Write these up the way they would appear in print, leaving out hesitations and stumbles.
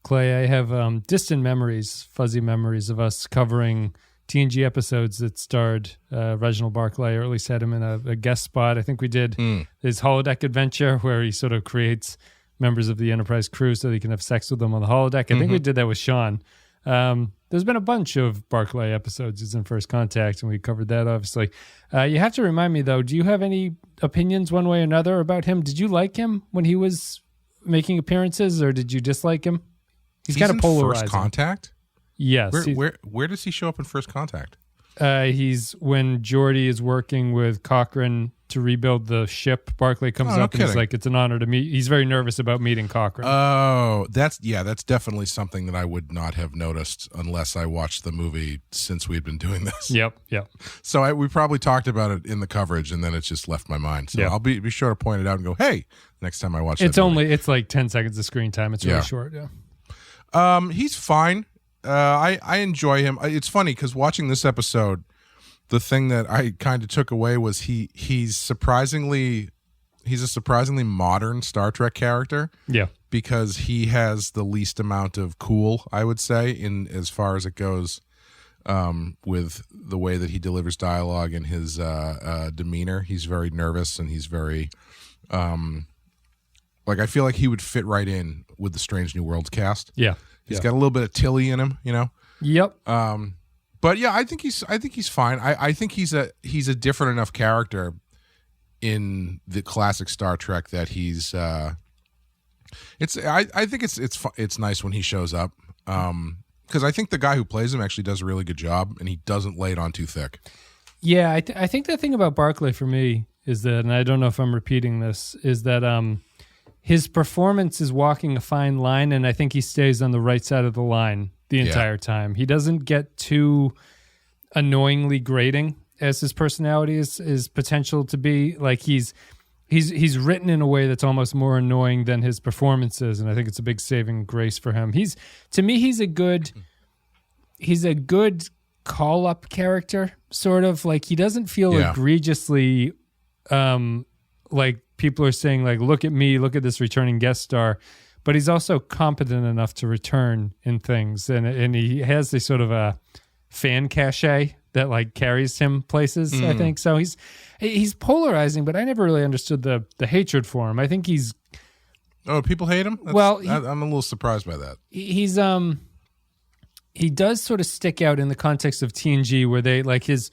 Clay. I have distant memories, fuzzy memories of us covering TNG episodes that starred Reginald Barclay, or at least had him in a guest spot. I think we did his holodeck adventure where he sort of creates members of the Enterprise crew so that he can have sex with them on the holodeck. I think we did that with Sean. There's been a bunch of Barclay episodes. He's in First Contact, and we covered that, obviously. You have to remind me, though, do you have any opinions one way or another about him? Did you like him when he was making appearances, or did you dislike him? He's kind of polarizing. First Contact? Yes. Where does he show up in First Contact? He's when Geordi is working with Cochrane to rebuild the ship. Barclay comes up and he's like, "It's an honor to meet." He's very nervous about meeting Cochrane. Oh, that's definitely something that I would not have noticed unless I watched the movie since we'd been doing this. Yep. So we probably talked about it in the coverage, and then it just left my mind. So I'll be sure to point it out and go, "Hey!" next time I watch it. It's like 10 seconds of screen time. It's really short. Yeah. He's fine. I enjoy him. It's funny because watching this episode, the thing that I kind of took away was he's a surprisingly modern Star Trek character. Yeah, because he has the least amount of cool, I would say, in as far as it goes, with the way that he delivers dialogue and his demeanor. He's very nervous and he's very, I feel like he would fit right in with the Strange New Worlds cast. Yeah. He's got a little bit of Tilly in him, you know. Yep. But yeah, I think he's fine. I think he's a different enough character in the classic Star Trek that he's. I think it's nice when he shows up, because I think the guy who plays him actually does a really good job, and he doesn't lay it on too thick. Yeah, I think the thing about Barclay for me is that, and I don't know if I'm repeating this, is that his performance is walking a fine line, and I think he stays on the right side of the line the entire time. He doesn't get too annoyingly grating as his personality is potential to be. Like he's written in a way that's almost more annoying than his performances, and I think it's a big saving grace for him. He's a good call-up character, sort of. Like he doesn't feel egregiously like people are saying, like, look at me, look at this returning guest star, but he's also competent enough to return in things, and he has this sort of a fan cachet that like carries him places. I think so. He's polarizing, but I never really understood the hatred for him. I think he's people hate him. I'm a little surprised by that. He does sort of stick out in the context of TNG, where they like his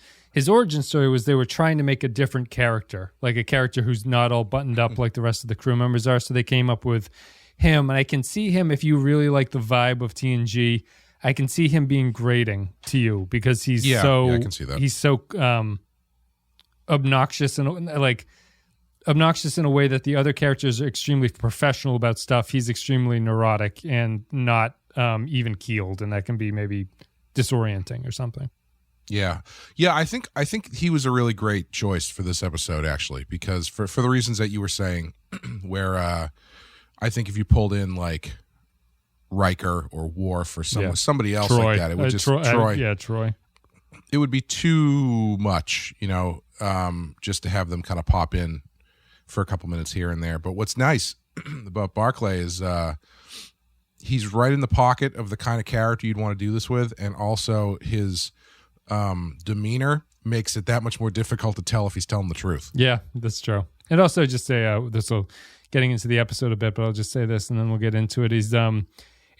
origin story was they were trying to make a different character, like a character who's not all buttoned up like the rest of the crew members are. So they came up with him, and I can see him, if you really like the vibe of TNG, I can see him being grating to you because he's I can see that. He's so obnoxious in a way that the other characters are extremely professional about stuff. He's extremely neurotic and not even keeled, and that can be maybe disorienting or something. Yeah. I think he was a really great choice for this episode, actually, because for the reasons that you were saying, where I think if you pulled in like Riker or Worf or somebody else Troy. Like that, it would just Troy. Troy. It would be too much, just to have them kind of pop in for a couple minutes here and there. But what's nice about Barclay is he's right in the pocket of the kind of character you'd want to do this with, and also his demeanor makes it that much more difficult to tell if he's telling the truth. Yeah, that's true. And also just say this will getting into the episode a bit, but I'll just say this and then we'll get into it.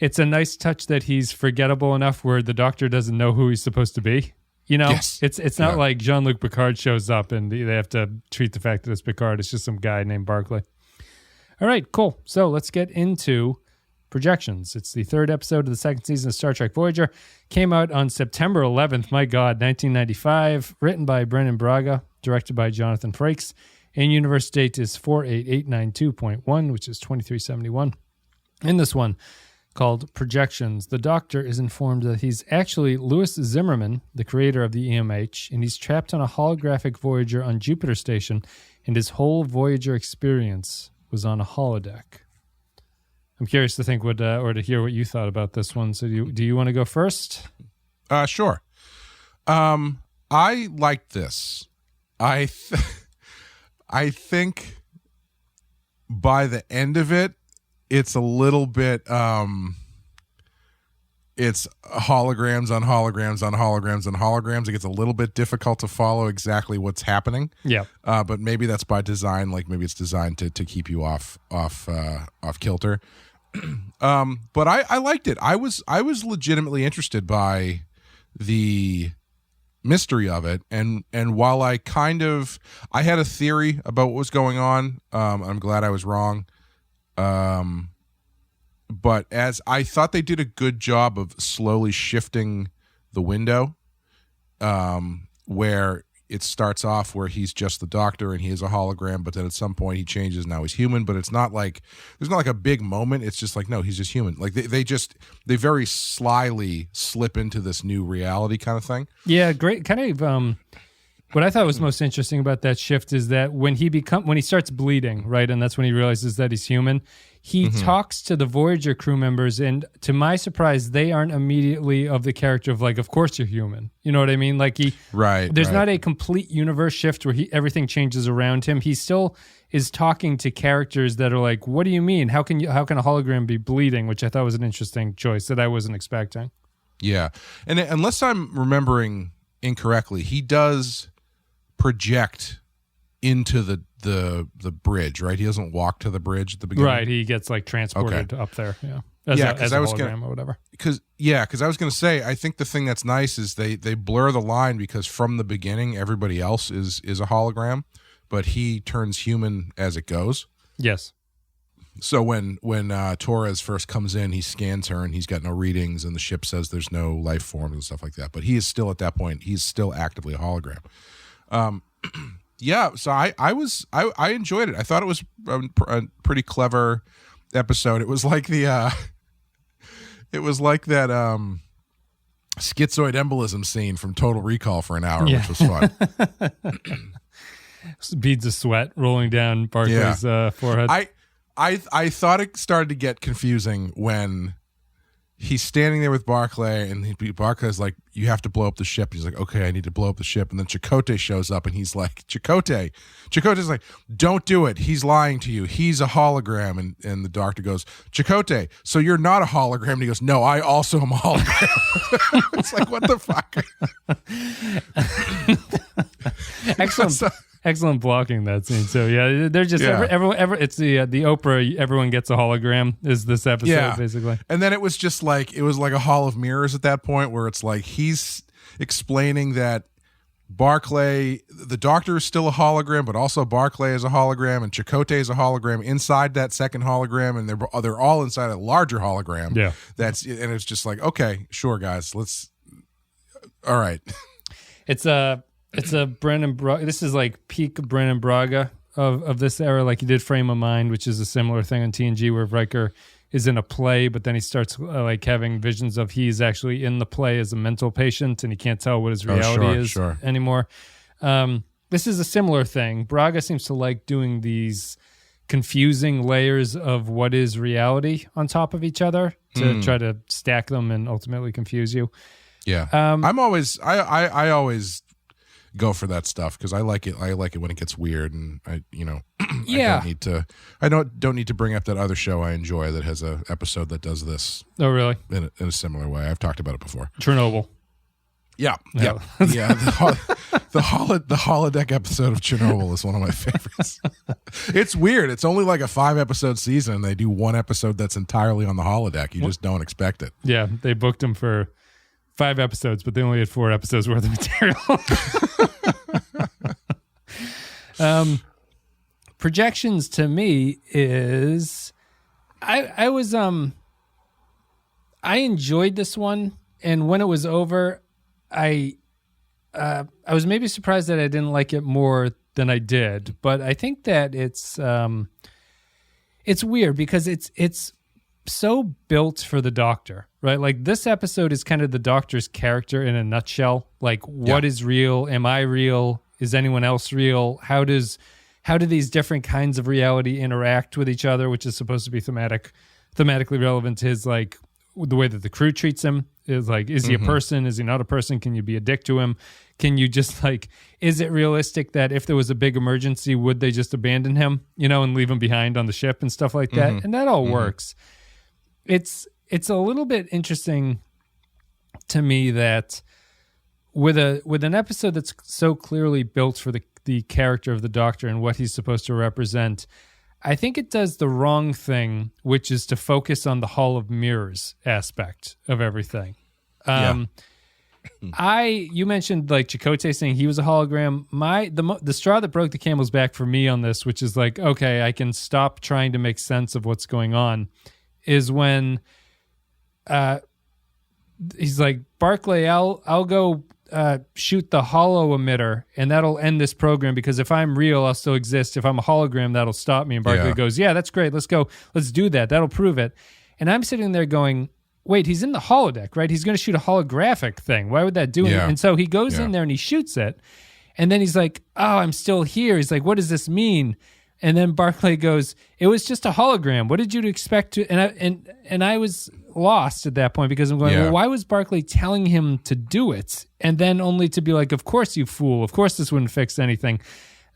It's a nice touch that he's forgettable enough where the Doctor doesn't know who he's supposed to be. Yes. It's not like Jean-Luc Picard shows up and they have to treat the fact that it's Picard. It's just some guy named Barclay. All right, cool. So let's get into Projections. It's the third episode of the second season of Star Trek Voyager. Came out on September 11th, my God, 1995. Written by Brennan Braga, directed by Jonathan Frakes. In-universe date is 48892.1, which is 2371. In this one, called Projections, the Doctor is informed that he's actually Lewis Zimmerman, the creator of the EMH, and he's trapped on a holographic Voyager on Jupiter Station, and his whole Voyager experience was on a holodeck. I'm curious to think or to hear what you thought about this one. So do you want to go first? Sure. I liked this. I think by the end of it, it's a little bit it's holograms on holograms on holograms on holograms. It gets a little bit difficult to follow exactly what's happening. Yeah. But maybe that's by design. Like maybe it's designed to keep you off kilter. But I liked it. I was legitimately interested by the mystery of it, and while I had a theory about what was going on, I'm glad I was wrong. But as I thought they did a good job of slowly shifting the window, where it starts off where he's just the doctor and he is a hologram, but then at some point he changes, now he's human, but it's not like there's not like a big moment. It's just like, no, he's just human. Like they very slyly slip into this new reality kind of thing. Yeah, great. Kind of what I thought was most interesting about that shift is that when he starts bleeding, right, and that's when he realizes that he's human, he talks to the Voyager crew members, and to my surprise, they aren't immediately of the character of like, of course you're human. You know what I mean? Like there's not a complete universe shift where everything changes around him. He still is talking to characters that are like, what do you mean? How can a hologram be bleeding? Which I thought was an interesting choice that I wasn't expecting. Yeah, and unless I'm remembering incorrectly, he does project into the bridge, right? He doesn't walk to the bridge at the beginning. Right, he gets like transported up there. Yeah. As a hologram or whatever. Because I was going to say, I think the thing that's nice is they blur the line, because from the beginning everybody else is a hologram, but he turns human as it goes. Yes. So when Torres first comes in, he scans her and he's got no readings, and the ship says there's no life forms and stuff like that. But he is still, at that point, he's still actively a hologram. Yeah, so I enjoyed it. I thought it was a pretty clever episode. It was like that schizoid embolism scene from Total Recall for an hour, which was fun. Beads of sweat rolling down Barclay's forehead. I thought it started to get confusing when he's standing there with Barclay, and Barclay's like, you have to blow up the ship. He's like, okay, I need to blow up the ship. And then Chakotay shows up, and he's like, Chakotay's like, don't do it. He's lying to you. He's a hologram. And the doctor goes, Chakotay, so you're not a hologram? And he goes, no, I also am a hologram. It's like, what the fuck? Excellent. Excellent blocking that scene too. Yeah, they're just everyone. It's the Oprah. Everyone gets a hologram. Is this episode basically? And then it was just like a hall of mirrors at that point, where it's like he's explaining that Barclay, the doctor, is still a hologram, but also Barclay is a hologram, and Chakotay is a hologram inside that second hologram, and they're all inside a larger hologram. Yeah, and it's just like, okay, sure, guys, let's. All right, It's a Brennan Braga. This is like peak Brennan Braga of this era. Like he did Frame of Mind, which is a similar thing on TNG, where Riker is in a play, but then he starts like having visions of he's actually in the play as a mental patient, and he can't tell what his reality is anymore. This is a similar thing. Braga seems to like doing these confusing layers of what is reality on top of each other to try to stack them and ultimately confuse you. Yeah, I always go for that stuff because I like it. I like it when it gets weird, and I don't need to bring up that other show I enjoy that has a episode that does this. Oh, really? In a similar way. I've talked about it before. Chernobyl. Yeah. The holodeck episode of Chernobyl is one of my favorites. It's weird. It's only like a 5-episode season, and they do one episode that's entirely on the holodeck. You just don't expect it. Yeah, they booked him for 5 episodes, but they only had 4 episodes worth of material. Projections to me is I enjoyed this one, and when it was over, I was maybe surprised that I didn't like it more than I did, but I think that it's weird because it's so built for the Doctor, right? Like this episode is kind of the Doctor's character in a nutshell. Like, what is real? Am I real? Is anyone else real? How do these different kinds of reality interact with each other, which is supposed to be thematically relevant to his, like, the way that the crew treats him. Is like, is he a person? Is he not a person? Can you be a dick to him? Can you just, like, is it realistic that if there was a big emergency, would they just abandon him, and leave him behind on the ship and stuff like that? And that all works. It's a little bit interesting to me that with an episode that's so clearly built for the character of the Doctor and what he's supposed to represent, I think it does the wrong thing, which is to focus on the Hall of Mirrors aspect of everything. You mentioned like Chakotay saying he was a hologram. The straw that broke the camel's back for me on this, which is like, okay, I can stop trying to make sense of what's going on, is when he's like, Barclay, I'll go shoot the holo emitter and that'll end this program, because if I'm real, I'll still exist. If I'm a hologram, that'll stop me. And Barclay goes, yeah, that's great. Let's go. Let's do that. That'll prove it. And I'm sitting there going, wait, he's in the holodeck, right? He's going to shoot a holographic thing. Why would that do it? And so he goes in there and he shoots it. And then he's like, oh, I'm still here. He's like, what does this mean? And then Barclay goes, it was just a hologram. What did you expect to? And I was lost at that point, because I'm going, well, why was Barclay telling him to do it? And then only to be like, of course, you fool. Of course, this wouldn't fix anything.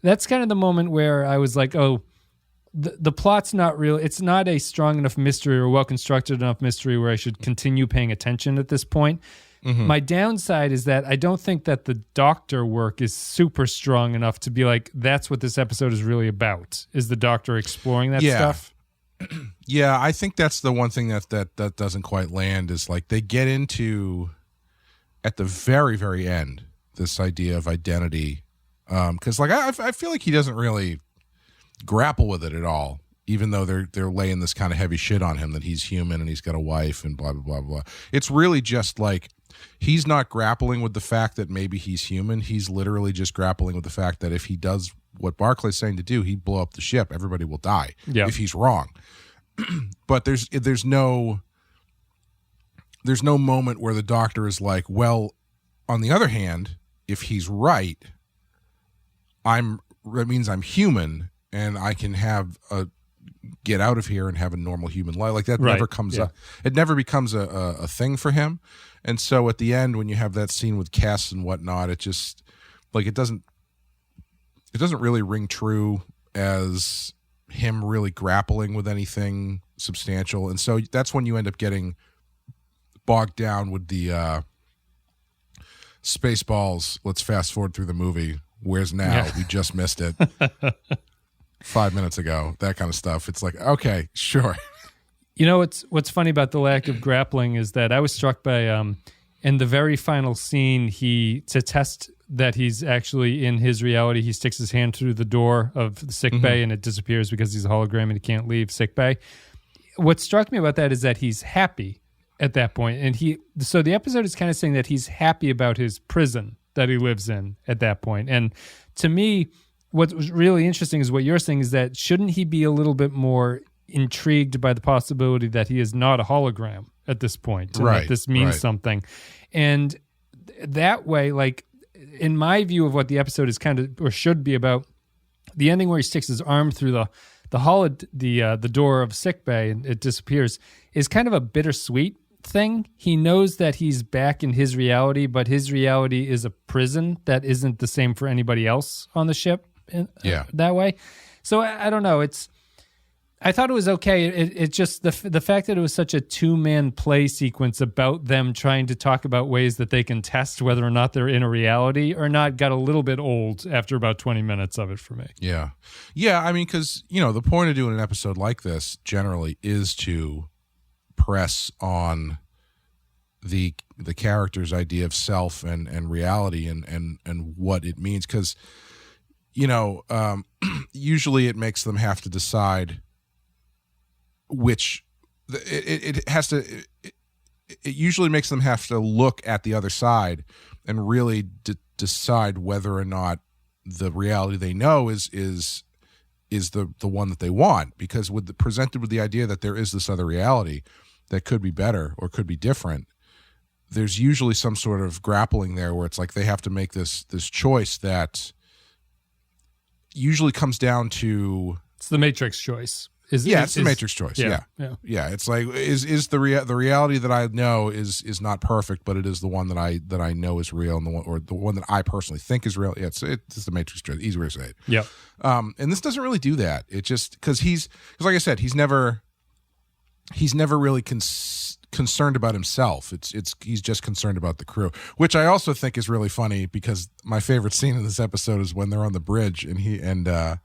That's kind of the moment where I was like, oh, the plot's not real. It's not a strong enough mystery or well-constructed enough mystery where I should continue paying attention at this point. Mm-hmm. My downside is that I don't think that the Doctor work is super strong enough to be like, that's what this episode is really about, is the Doctor exploring that stuff. Yeah, I think that's the one thing that doesn't quite land, is like they get into, at the very, very end, this idea of identity. Because like I feel like he doesn't really grapple with it at all, even though they're laying this kind of heavy shit on him that he's human and he's got a wife and blah, blah, blah, blah. It's really just like, he's not grappling with the fact that maybe he's human. He's literally just grappling with the fact that if he does what Barclay's saying to do, he'd blow up the ship. Everybody will die if he's wrong. But there's no moment where the Doctor is like, well, on the other hand, if he's right, that means I'm human and I can get out of here and have a normal human life. Like that never comes up. It never becomes a thing for him. And so at the end, when you have that scene with Cass and whatnot, it just like, it doesn't really ring true as him really grappling with anything substantial. And so that's when you end up getting bogged down with the Spaceballs. Let's fast forward through the movie. Where's now? Yeah. We just missed it 5 minutes ago. That kind of stuff. It's like, okay, sure. You know, what's funny about the lack of grappling is that I was struck by in the very final scene, to test that he's actually in his reality, he sticks his hand through the door of the sick bay and it disappears because he's a hologram and he can't leave sick bay. What struck me about that is that he's happy at that point. And so the episode is kind of saying that he's happy about his prison that he lives in at that point. And to me, what was really interesting is what you're saying, is that shouldn't he be a little bit more intrigued by the possibility that he is not a hologram at this point, and that this means something. And that way, like in my view of what the episode is kind of, or should be about, the ending where he sticks his arm through the door of sickbay and it disappears is kind of a bittersweet thing. He knows that he's back in his reality, but his reality is a prison that isn't the same for anybody else on the ship that way. So I don't know. I thought it was okay. It just the fact that it was such a two-man play sequence about them trying to talk about ways that they can test whether or not they're in a reality or not got a little bit old after about 20 minutes of it for me. Yeah. I mean, because, the point of doing an episode like this generally is to press on the character's idea of self and reality and what it means. Because, usually it makes them have to decide which it usually makes them have to look at the other side and really decide whether or not the reality they know is the one that they want, because presented with the idea that there is this other reality that could be better or could be different, there's usually some sort of grappling there where it's like they have to make this choice that usually comes down to, it's the Matrix choice. It's the Matrix choice. Yeah. It's like is the reality that I know is not perfect, but it is the one that I know is real, and the one that I personally think is real. Yeah, it's the Matrix choice. Easy way to say it. Yeah. And this doesn't really do that. It just because like I said, he's never really concerned about himself. He's just concerned about the crew, which I also think is really funny because my favorite scene in this episode is when they're on the bridge and I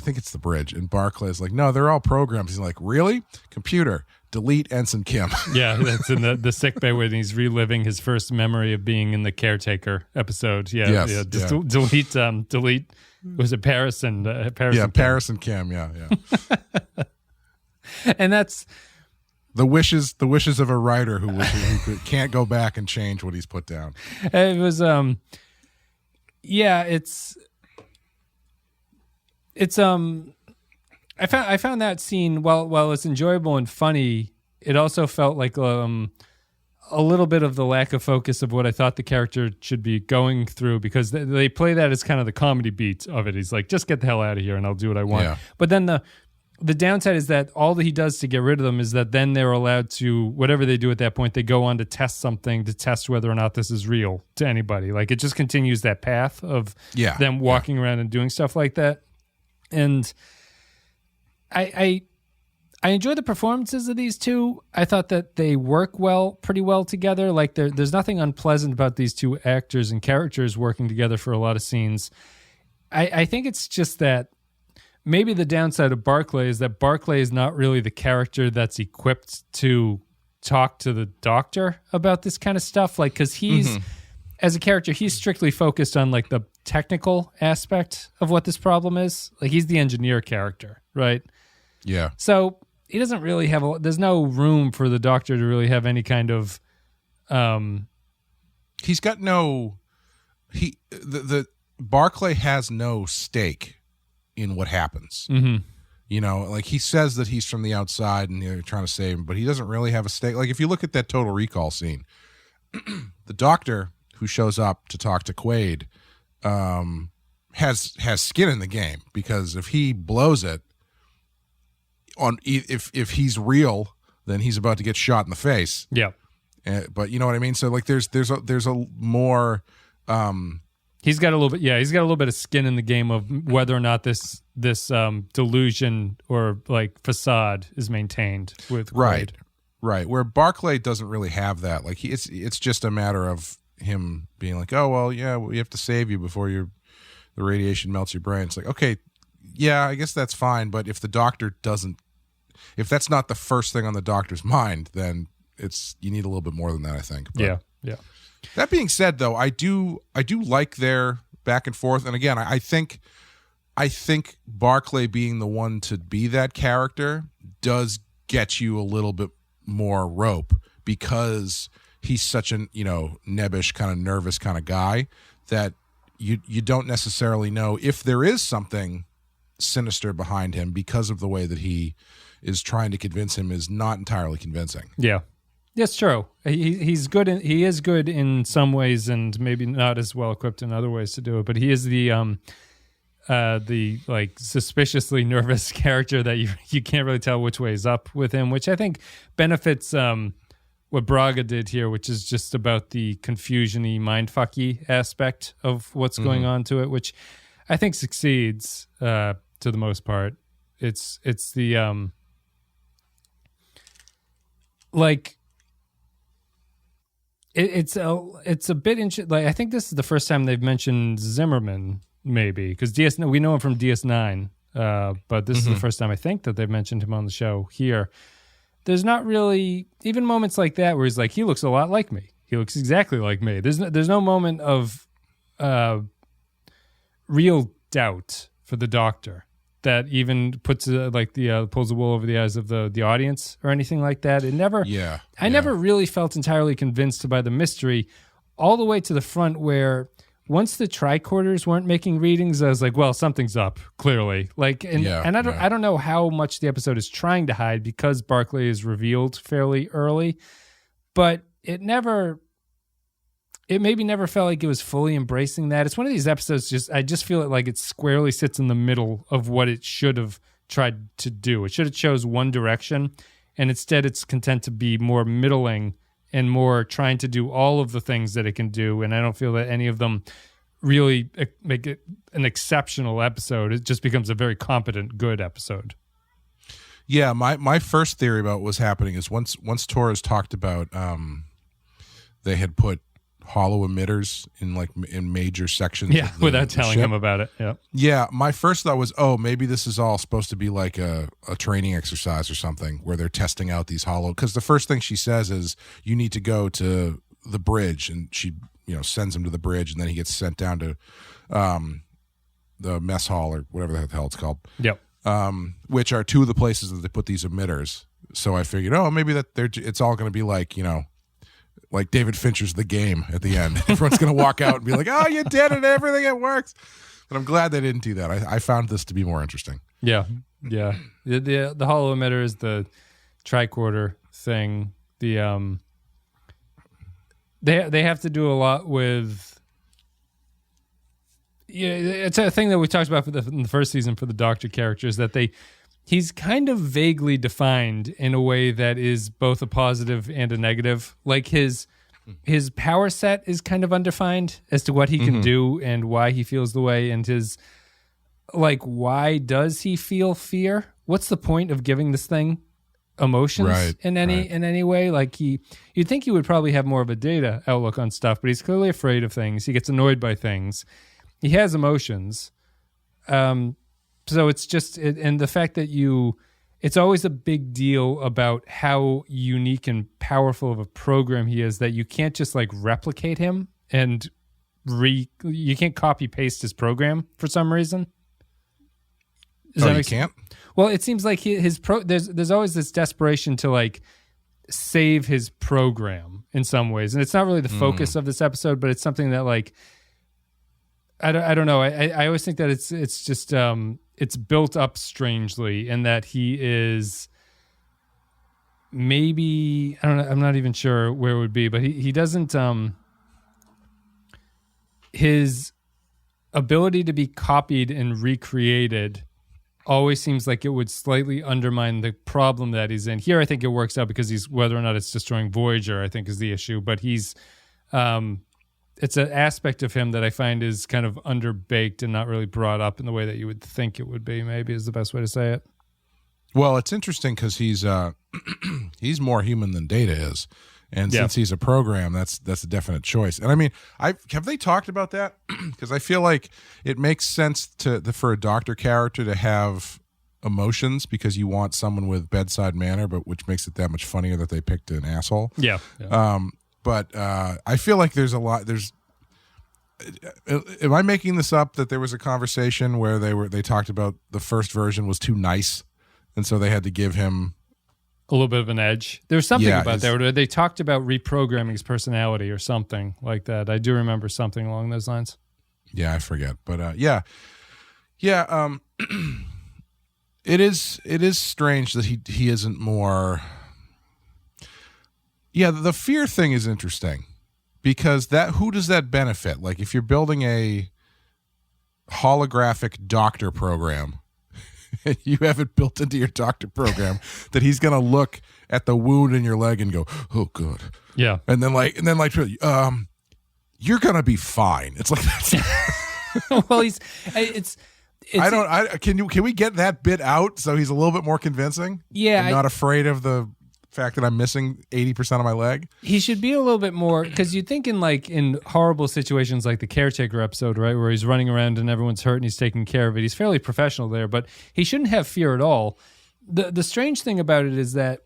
think it's the bridge, and Barclay's like, no, they're all programs. He's like, really? Computer, delete Ensign Kim. Yeah, that's in the sick bay when he's reliving his first memory of being in the caretaker episode. Yeah, yes, yeah. Delete. Was it Paris and Paris? Yeah, and Paris and Kim. Yeah. And that's the wishes of a writer who can't go back and change what he's put down. It was I found that scene, while it's enjoyable and funny, it also felt like a little bit of the lack of focus of what I thought the character should be going through, because they play that as kind of the comedy beat of it. He's like, just get the hell out of here and I'll do what I want. Yeah. But then the downside is that all that he does to get rid of them is that then they're allowed to, whatever they do at that point, they go on to test something to test whether or not this is real to anybody. Like, it just continues that path of them walking around and doing stuff like that. And I enjoy the performances of these two. I thought that they work pretty well together. Like, there's nothing unpleasant about these two actors and characters working together for a lot of scenes. I think it's just that maybe the downside of Barclay is that Barclay is not really the character that's equipped to talk to the Doctor about this kind of stuff. Like, because he's, as a character, he's strictly focused on like the technical aspect of what this problem is. Like, he's the engineer character, right? Yeah. So he doesn't really have there's no room for the Doctor to really have any kind of he's got no the Barclay has no stake in what happens. You know, like, he says that he's from the outside and they're trying to save him, but he doesn't really have a stake. Like, if you look at that Total Recall scene, the Doctor who shows up to talk to Quaid has skin in the game, because if he blows it if he's real, then he's about to get shot in the face. Yeah. But you know what I mean? So, like, there's a more he's got a little bit of skin in the game of whether or not this delusion or like facade is maintained with Quaid. Right. Where Barclay doesn't really have that. Like, it's just a matter of him being like, oh, well, yeah, we have to save you before the radiation melts your brain. It's like, okay, yeah, I guess that's fine. But if the Doctor if that's not the first thing on the Doctor's mind, then you need a little bit more than that, I think. But yeah. That being said, though, I do like their back and forth. And again, I think Barclay being the one to be that character does get you a little bit more rope, because he's such an, nebbish, kind of nervous kind of guy that you don't necessarily know if there is something sinister behind him, because of the way that he is trying to convince him is not entirely convincing. Yeah. That's true. He's good. He is good in some ways, and maybe not as well equipped in other ways to do it. But he is the like suspiciously nervous character that you can't really tell which way is up with him, which I think benefits what Braga did here, which is just about the confusion-y, mindfucky aspect of what's going on to it, which I think succeeds to the most part. It's the like. It's a bit interesting. Like, I think this is the first time they've mentioned Zimmerman, maybe, because we know him from DS9, but this is the first time I think that they've mentioned him on the show here. There's not really even moments like that where he's like, he looks a lot like me. He looks exactly like me. There's no moment of real doubt for the Doctor that even puts pulls the wool over the eyes of the audience or anything like that. It never. Yeah. I never really felt entirely convinced by the mystery, all the way to the front where once the tricorders weren't making readings, I was like, well, something's up, clearly. Like, I don't know how much the episode is trying to hide, because Barclay is revealed fairly early, but it maybe never felt like it was fully embracing that. It's one of these episodes, I just feel like it squarely sits in the middle of what it should have tried to do. It should have chose one direction, and instead it's content to be more middling and more trying to do all of the things that it can do. And I don't feel that any of them really make it an exceptional episode. It just becomes a very competent, good episode. Yeah, my first theory about what was happening is once Torres talked about they had put holo emitters in major sections. Yeah, without telling him about it. Yeah. Yeah, my first thought was, maybe this is all supposed to be like a training exercise or something where they're testing out these holo. Because the first thing she says is, you need to go to the bridge, and she sends him to the bridge, and then he gets sent down to the mess hall or whatever the hell it's called. Yep. Which are two of the places that they put these emitters. So I figured, maybe it's all going to be like like David Fincher's The Game at the end. Everyone's going to walk out and be like, you did it, everything, it works. But I'm glad they didn't do that. I found this to be more interesting. Yeah. Yeah. The holo emitter is the tricorder thing. The they have to do a lot with, it's a thing that we talked about in the first season for the Doctor characters, that he's kind of vaguely defined in a way that is both a positive and a negative. Like his power set is kind of undefined as to what he can do and why he feels the way, and his, why does he feel fear? What's the point of giving this thing emotions in any way? You'd think he would probably have more of a data outlook on stuff, but he's clearly afraid of things. He gets annoyed by things. He has emotions. So it's just, and the fact that it's always a big deal about how unique and powerful of a program he is, that you can't just replicate him and you can't copy paste his program for some reason. You can't? Well, it seems like there's always this desperation to save his program in some ways. And it's not really the focus of this episode, but it's something that I don't know. I always think that it's just, it's built up strangely, and that he is maybe, I don't know, I'm not even sure where it would be, but he doesn't, his ability to be copied and recreated always seems like it would slightly undermine the problem that he's in. Here, I think it works out because whether or not it's destroying Voyager, I think is the issue, but he's, it's an aspect of him that I find is kind of underbaked and not really brought up in the way that you would think it would be, maybe is the best way to say it. Well, it's interesting because he's he's more human than Data is. And since he's a program, that's a definite choice. And I mean, have they talked about that? Because I feel like it makes sense for a Doctor character to have emotions, because you want someone with bedside manner, but which makes it that much funnier that they picked an asshole. Yeah. But I feel like there's a lot. Am I making this up? That there was a conversation where they talked about the first version was too nice, and so they had to give him a little bit of an edge. There was something about that where they talked about reprogramming his personality or something like that. I do remember something along those lines. Yeah, I forget, but it is strange that he isn't more. Yeah, the fear thing is interesting, because who does that benefit? If you're building a holographic Doctor program, you have it built into your Doctor program that he's going to look at the wound in your leg and go, "Oh, good." Yeah, and then you're going to be fine. It's like that's. Well, can we get that bit out so he's a little bit more convincing? Yeah, and not afraid of the fact that I'm missing 80% of my leg. He should be a little bit more, because you think in horrible situations like the caretaker episode, right, where he's running around and everyone's hurt and he's taking care of it, he's fairly professional there, but he shouldn't have fear at all. The strange thing about it is that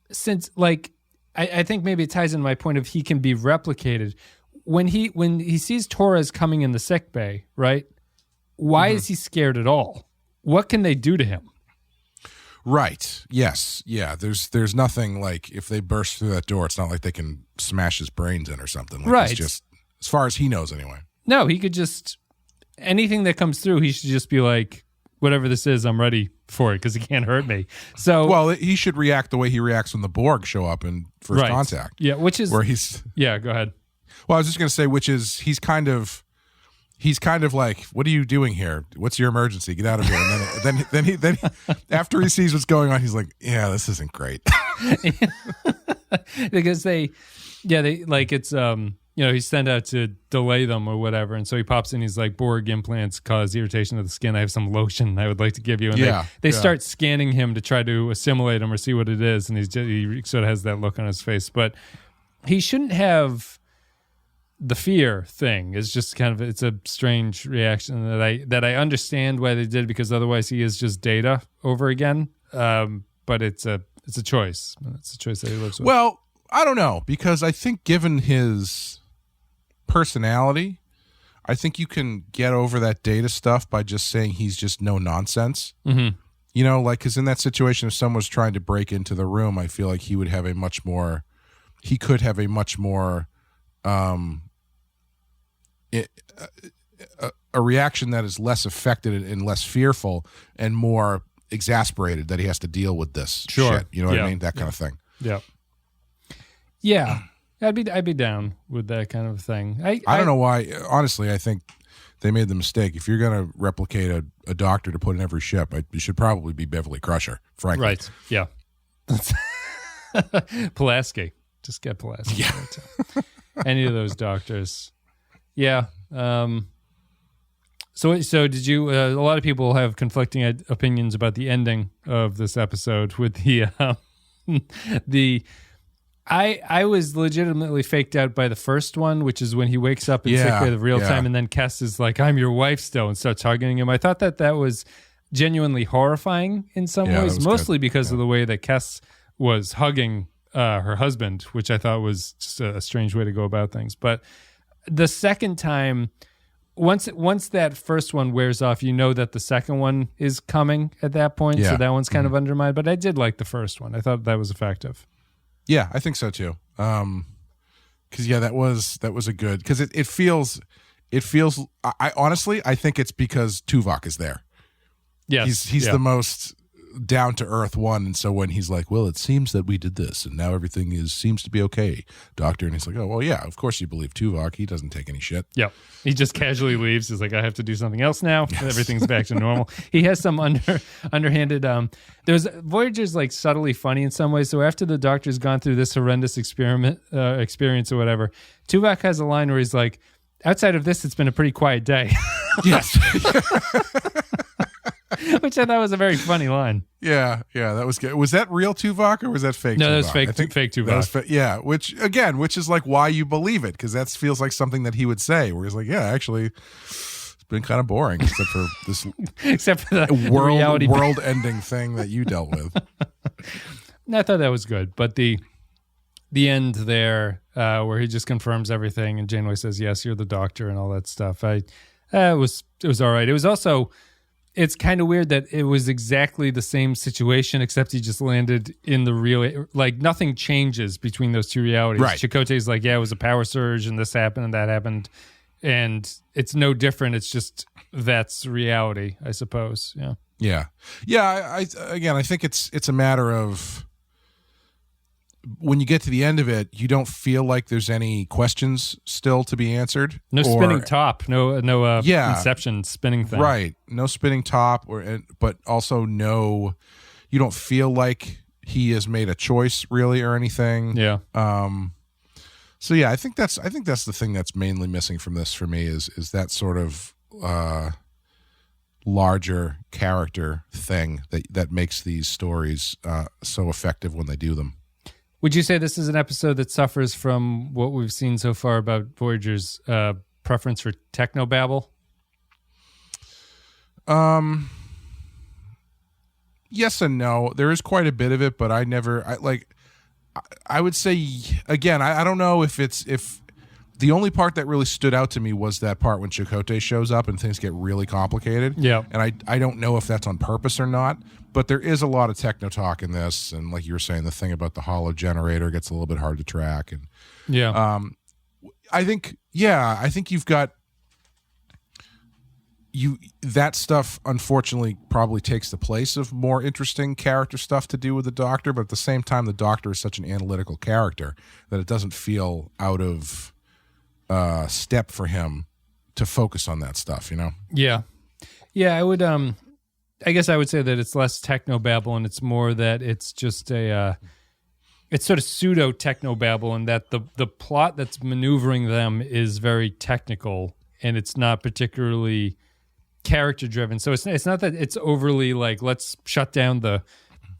since I think maybe it ties into my point of he can be replicated. When he sees Torres coming in the sick bay, right, why is he scared at all? What can they do to him? Right. Yes. Yeah. There's nothing if they burst through that door, it's not like they can smash his brains in or something. Right. It's just, as far as he knows anyway. No, he could just, anything that comes through, he should just be like, whatever this is, I'm ready for it because he can't hurt me. So, well, he should react the way he reacts when the Borg show up in First Contact. Yeah. Which is where he's. Yeah. Go ahead. Well, I was just going to say, which is he's kind of like, what are you doing here? What's your emergency? Get out of here. And then he after he sees what's going on, he's like, yeah, this isn't great. Because it's he's sent out to delay them or whatever. And so he pops in, he's like, Borg implants cause irritation of the skin. I have some lotion I would like to give you. And they start scanning him to try to assimilate him or see what it is. And he sort of has that look on his face. But he shouldn't have the fear thing. It's just kind of, it's a strange reaction that I understand why they did, because otherwise he is just Data over again. But it's a choice. It's a choice that he lives with. Well, I don't know, because I think given his personality, I think you can get over that Data stuff by just saying he's just no nonsense. Mm-hmm. Because in that situation, if someone was trying to break into the room, I feel like he could have a much more a reaction that is less affected and less fearful and more exasperated that he has to deal with this shit. You know what I mean? That kind of thing. Yeah. Yeah. I'd be down with that kind of thing. I don't know why. Honestly, I think they made the mistake. If you're going to replicate a doctor to put in every ship, it should probably be Beverly Crusher, frankly. Right. Yeah. Pulaski. Just get Pulaski. Yeah. Any of those doctors. Yeah. So did you? A lot of people have conflicting opinions about the ending of this episode. With I was legitimately faked out by the first one, which is when he wakes up in sick bay the real time, and then Kes is like, "I'm your wife still," and starts hugging him. I thought that was genuinely horrifying in some ways, mostly because of the way that Kes was hugging her husband, which I thought was just a strange way to go about things. But the second time, once that first one wears off, you know that the second one is coming at that point. So that one's kind of undermined. But I did like the first one. I thought that was effective. Yeah, I think so too. Because that was a good, because it feels. I honestly, I think it's because Tuvok is there. Yes, he's the most down to earth one, and so when he's like, "Well, it seems that we did this, and now everything seems to be okay, Doctor," and he's like, "Oh, well, yeah, of course you believe Tuvok. He doesn't take any shit." Yeah, he just casually leaves. He's like, "I have to do something else now. Yes. Everything's back to normal." He has some underhanded. There's Voyager's like subtly funny in some ways. So after the Doctor's gone through this horrendous experience or whatever, Tuvok has a line where he's like, "Outside of this, it's been a pretty quiet day." Yes. Which I thought was a very funny line. Yeah, that was good. Was that real Tuvok or was that fake? No, Tuvok? that was fake. I think fake Tuvok. Which is like why you believe it, because that feels like something that he would say. Where he's like, "Yeah, actually, it's been kind of boring, except for this, the world-ending thing that you dealt with." I thought that was good, but the end there, where he just confirms everything, and Janeway says, "Yes, you're the Doctor," and all that stuff. It was all right. It was also. It's kind of weird that it was exactly the same situation, except he just landed in the real, like nothing changes between those two realities. Right. Chakotay's like, yeah, it was a power surge and this happened and that happened. And it's no different. It's just, that's reality, I suppose. Yeah. I think it's a matter of, when you get to the end of it, you don't feel like there's any questions still to be answered. No spinning top, no Inception spinning thing. Right. No spinning top, but also no, you don't feel like he has made a choice really or anything. Yeah. So yeah, I think that's the thing that's mainly missing from this for me is that sort of larger character thing that makes these stories so effective when they do them. Would you say this is an episode that suffers from what we've seen so far about Voyager's preference for technobabble? Yes and no. There is quite a bit of it, but I would say, again, I don't know if the only part that really stood out to me was that part when Chakotay shows up and things get really complicated. Yeah. And I don't know if that's on purpose or not, but there is a lot of techno talk in this. And like you were saying, the thing about the holo-generator gets a little bit hard to track. And I think you've got that stuff, unfortunately, probably takes the place of more interesting character stuff to do with the Doctor. But at the same time, the Doctor is such an analytical character that it doesn't feel out of step for him to focus on that stuff, Yeah. I would I guess I would say that it's less technobabble and it's more that it's just it's sort of pseudo technobabble in that the plot that's maneuvering them is very technical and it's not particularly character driven. So it's not that it's overly like, let's shut down the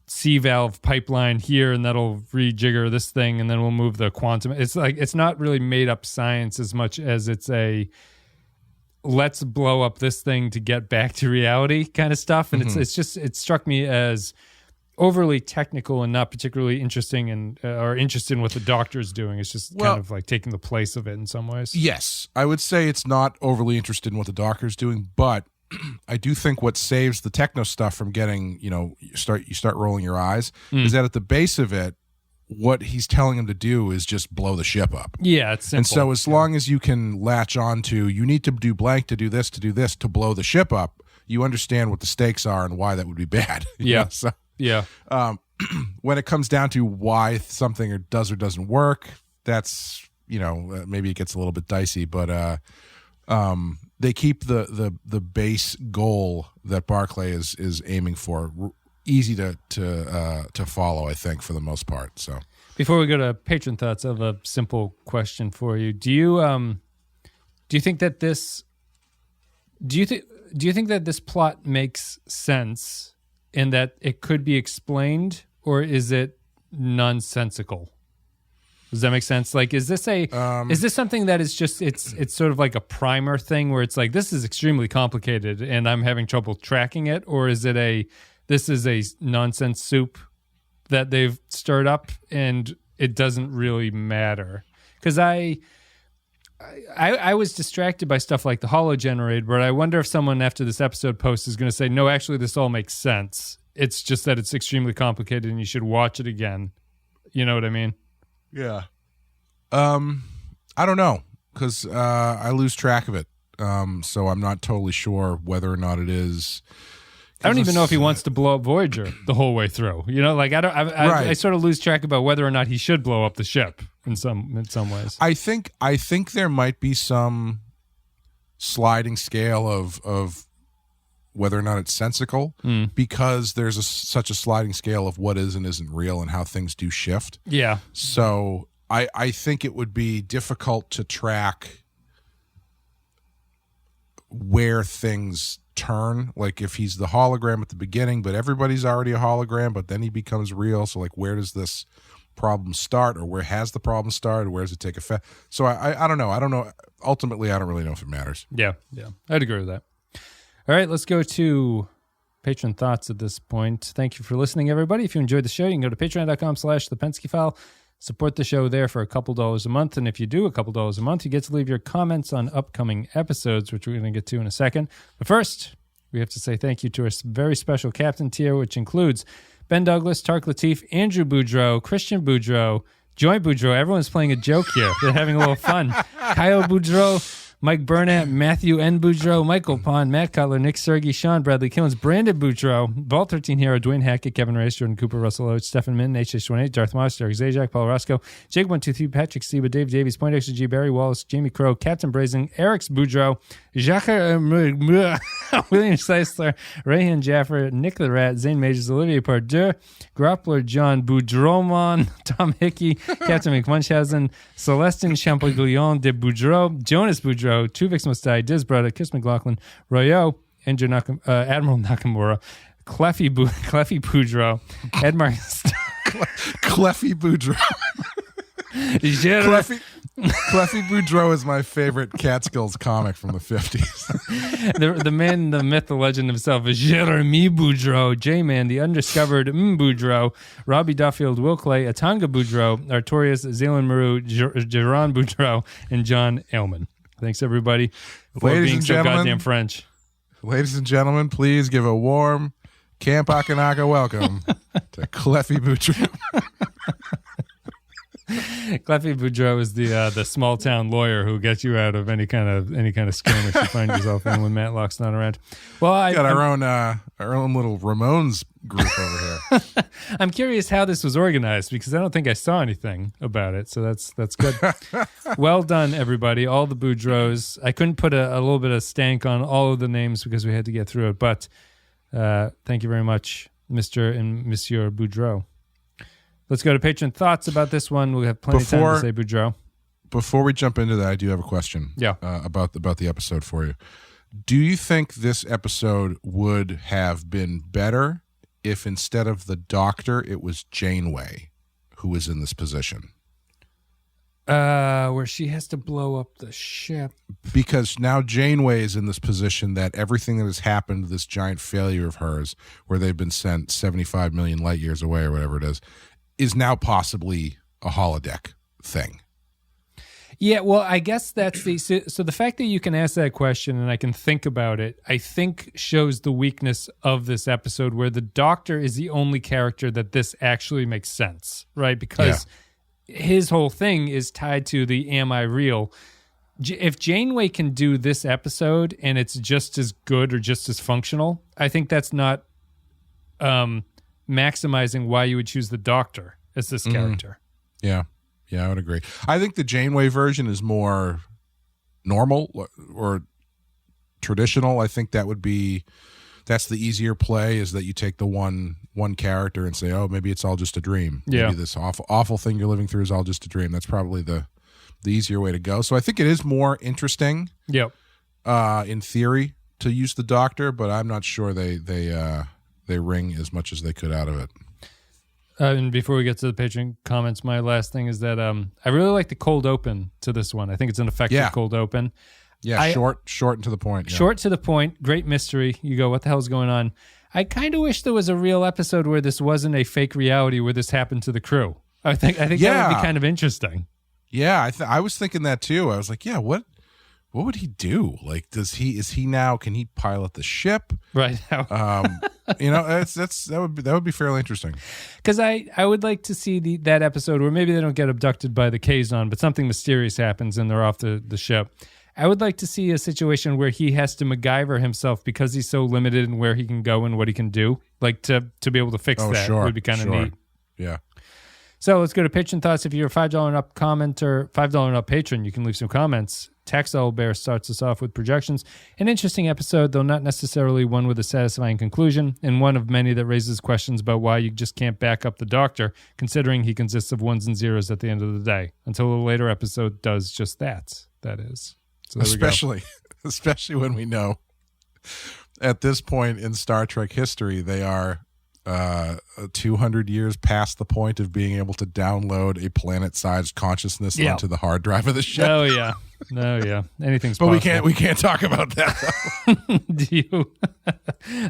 C valve pipeline here and that'll rejigger this thing and then we'll move the quantum. It's like, it's not really made up science as much as it's a let's blow up this thing to get back to reality kind of stuff. And it's just, it struck me as overly technical and not particularly interesting and or interested in what the doctor is doing. It's just kind of like taking the place of it in some ways. Yes, I would say it's not overly interested in what the doctor's doing, but I do think what saves the techno stuff from getting, you start rolling your eyes is that at the base of it, what he's telling him to do is just blow the ship up. Yeah, it's simple. And so as long as you can latch on to, you need to do blank to do this, to blow the ship up, you understand what the stakes are and why that would be bad. Yeah. So, yeah. When it comes down to why something does or doesn't work, that's, maybe it gets a little bit dicey, but they keep the base goal that Barclay is aiming for easy to follow, I think, for the most part. So before we go to patron thoughts, I have a simple question for you. Do you think that this plot makes sense in that it could be explained, or is it nonsensical? Does that make sense? Like, is this something that is just, it's sort of like a primer thing where it's like, this is extremely complicated and I'm having trouble tracking it? Or is it this is a nonsense soup that they've stirred up and it doesn't really matter? Because I was distracted by stuff like the holo-generator, but I wonder if someone after this episode post is going to say, no, actually, this all makes sense. It's just that it's extremely complicated and you should watch it again. You know what I mean? Yeah. I don't know, because I lose track of it. So I'm not totally sure whether or not it is. I don't even know if he wants to blow up Voyager the whole way through. I sort of lose track about whether or not he should blow up the ship in some ways. I think there might be some sliding scale of whether or not it's sensical, because there's such a sliding scale of what is and isn't real and how things do shift. Yeah. So I think it would be difficult to track where things turn. Like if he's the hologram at the beginning, but everybody's already a hologram, but then he becomes real. So like, where does this problem start, or where has the problem started, or where does it take effect? So I don't know. Ultimately, I don't really know if it matters. Yeah. I'd agree with that. All right, let's go to patron thoughts at this point. Thank you for listening, everybody. If you enjoyed the show, you can go to patreon.com/the Pensky File. Support the show there for a couple dollars a month. And if you do a couple dollars a month, you get to leave your comments on upcoming episodes, which we're going to get to in a second. But first, we have to say thank you to our very special captain tier, which includes Ben Douglas, Tark Latif, Andrew Boudreau, Christian Boudreau, Joy Boudreau. Everyone's playing a joke here. They're having a little fun. Kyle Boudreau, Mike Burnett, Matthew N. Boudreau, Michael Pond, Matt Cutler, Nick Sergey, Sean Bradley Killens, Brandon Boudreau, Vault 13 Hero, Dwayne Hackett, Kevin Reyes, Jordan Cooper, Russell Oates, Stefan Min, H28, Darth Moss, Derek Zajac, Paul Roscoe, Jake 123, Patrick Seba, Dave Davies, Point XG, Barry Wallace, Jamie Crow, Captain Brazen, Eric Boudreau, Jacques William Seisler, Rayhan Jaffer, Nick the Rat, Zane Majors, Olivier Pardue, Grappler John Boudreaumont, Tom Hickey, Captain McMunchausen, Celestin Champollion de Boudreau, Jonas Boudreau, Tuvix Must Die, Diz Brada, Kiss McLaughlin, Royo, Admiral Nakamura, Cleffy Boudreau, Ed Marcus, Cleffy Boudreau. Cleffy Boudreau is my favorite Catskills comic from the 50s. the man, the myth, the legend himself is Jeremy Boudreau, J-Man, the undiscovered Boudreau, Robbie Duffield, Will Clay, Atanga Boudreau, Artorius, Zaylan Maru, Geron Boudreau, and John Aylman. Thanks, everybody, for being so goddamn French. Ladies and gentlemen, please give a warm Camp Akanaka welcome to Cleffy Boudreau. Cleffy Boudreau is the small town lawyer who gets you out of any kind of skirmish you find yourself in when Matlock's not around. Well, our own little Ramones group over here. I'm curious how this was organized because I don't think I saw anything about it, so that's good. Well done, everybody. All the Boudreaux. I couldn't put a little bit of stank on all of the names because we had to get through it, but thank you very much, Mr. and Monsieur Boudreau. Let's go to patron thoughts about this one. We'll have plenty of time to say Boudreaux. Before we jump into that, I do have a question. Yeah. About the episode for you. Do you think this episode would have been better if instead of the Doctor, it was Janeway who was in this position? Where she has to blow up the ship. Because now Janeway is in this position that everything that has happened, this giant failure of hers, where they've been sent 75 million light years away or whatever it is now possibly a holodeck thing. Yeah, well, I guess that's so the fact that you can ask that question and I can think about it, I think shows the weakness of this episode where the Doctor is the only character that this actually makes sense, right? Because his whole thing is tied to the am I real? If Janeway can do this episode and it's just as good or just as functional, I think that's not maximizing why you would choose the Doctor as this character. Yeah. Yeah, I would agree. I think the Janeway version is more normal or traditional. I think that's the easier play, is that you take the one character and say, oh, maybe it's all just a dream. Yeah. Maybe this awful thing you're living through is all just a dream. That's probably the easier way to go. So I think it is more interesting. Yep. In theory, to use the Doctor, but I'm not sure they wring as much as they could out of it. And before we get to the patron comments, my last thing is that I really like the cold open to this one. I think it's an effective cold open. Yeah, short and to the point. Yeah. Short to the point, great mystery. You go, what the hell is going on? I kind of wish there was a real episode where this wasn't a fake reality where this happened to the crew. I think that would be kind of interesting. Yeah, I was thinking that too. I was like, yeah, what would he do? Like, can he pilot the ship? Right. That would be fairly interesting. Because I would like to see that episode where maybe they don't get abducted by the Kazon, but something mysterious happens and they're off the ship. I would like to see a situation where he has to MacGyver himself because he's so limited in where he can go and what he can do. Like to be able to fix that would be kind of neat. Yeah. So let's go to patron thoughts. If you're a $5 and up comment or $5 and up patron, you can leave some comments. Tax Bear starts us off with projections. An interesting episode, though not necessarily one with a satisfying conclusion, and one of many that raises questions about why you just can't back up the Doctor, considering he consists of ones and zeros at the end of the day, until a later episode does just that. That is. So especially when we know at this point in Star Trek history, they are 200 years past the point of being able to download a planet-sized consciousness onto the hard drive of the ship. Oh yeah, anything's but possible. we can't talk about that. Do you?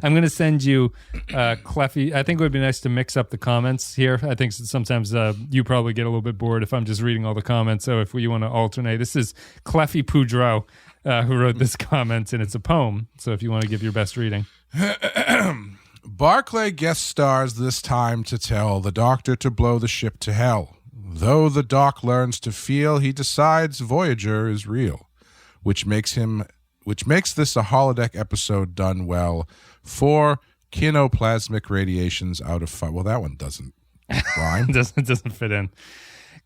I'm going to send you Cleffy. I think it would be nice to mix up the comments here. I think sometimes you probably get a little bit bored if I'm just reading all the comments. So if you want to alternate, this is Cleffy Boudreaux who wrote this comment, and it's a poem. So if you want to give your best reading. Barclay guest stars this time to tell the Doctor to blow the ship to hell. Though the Doc learns to feel, he decides Voyager is real, which makes this a holodeck episode done well. 4 kinoplasmic radiations out of 5. Well, that one doesn't rhyme. doesn't fit in.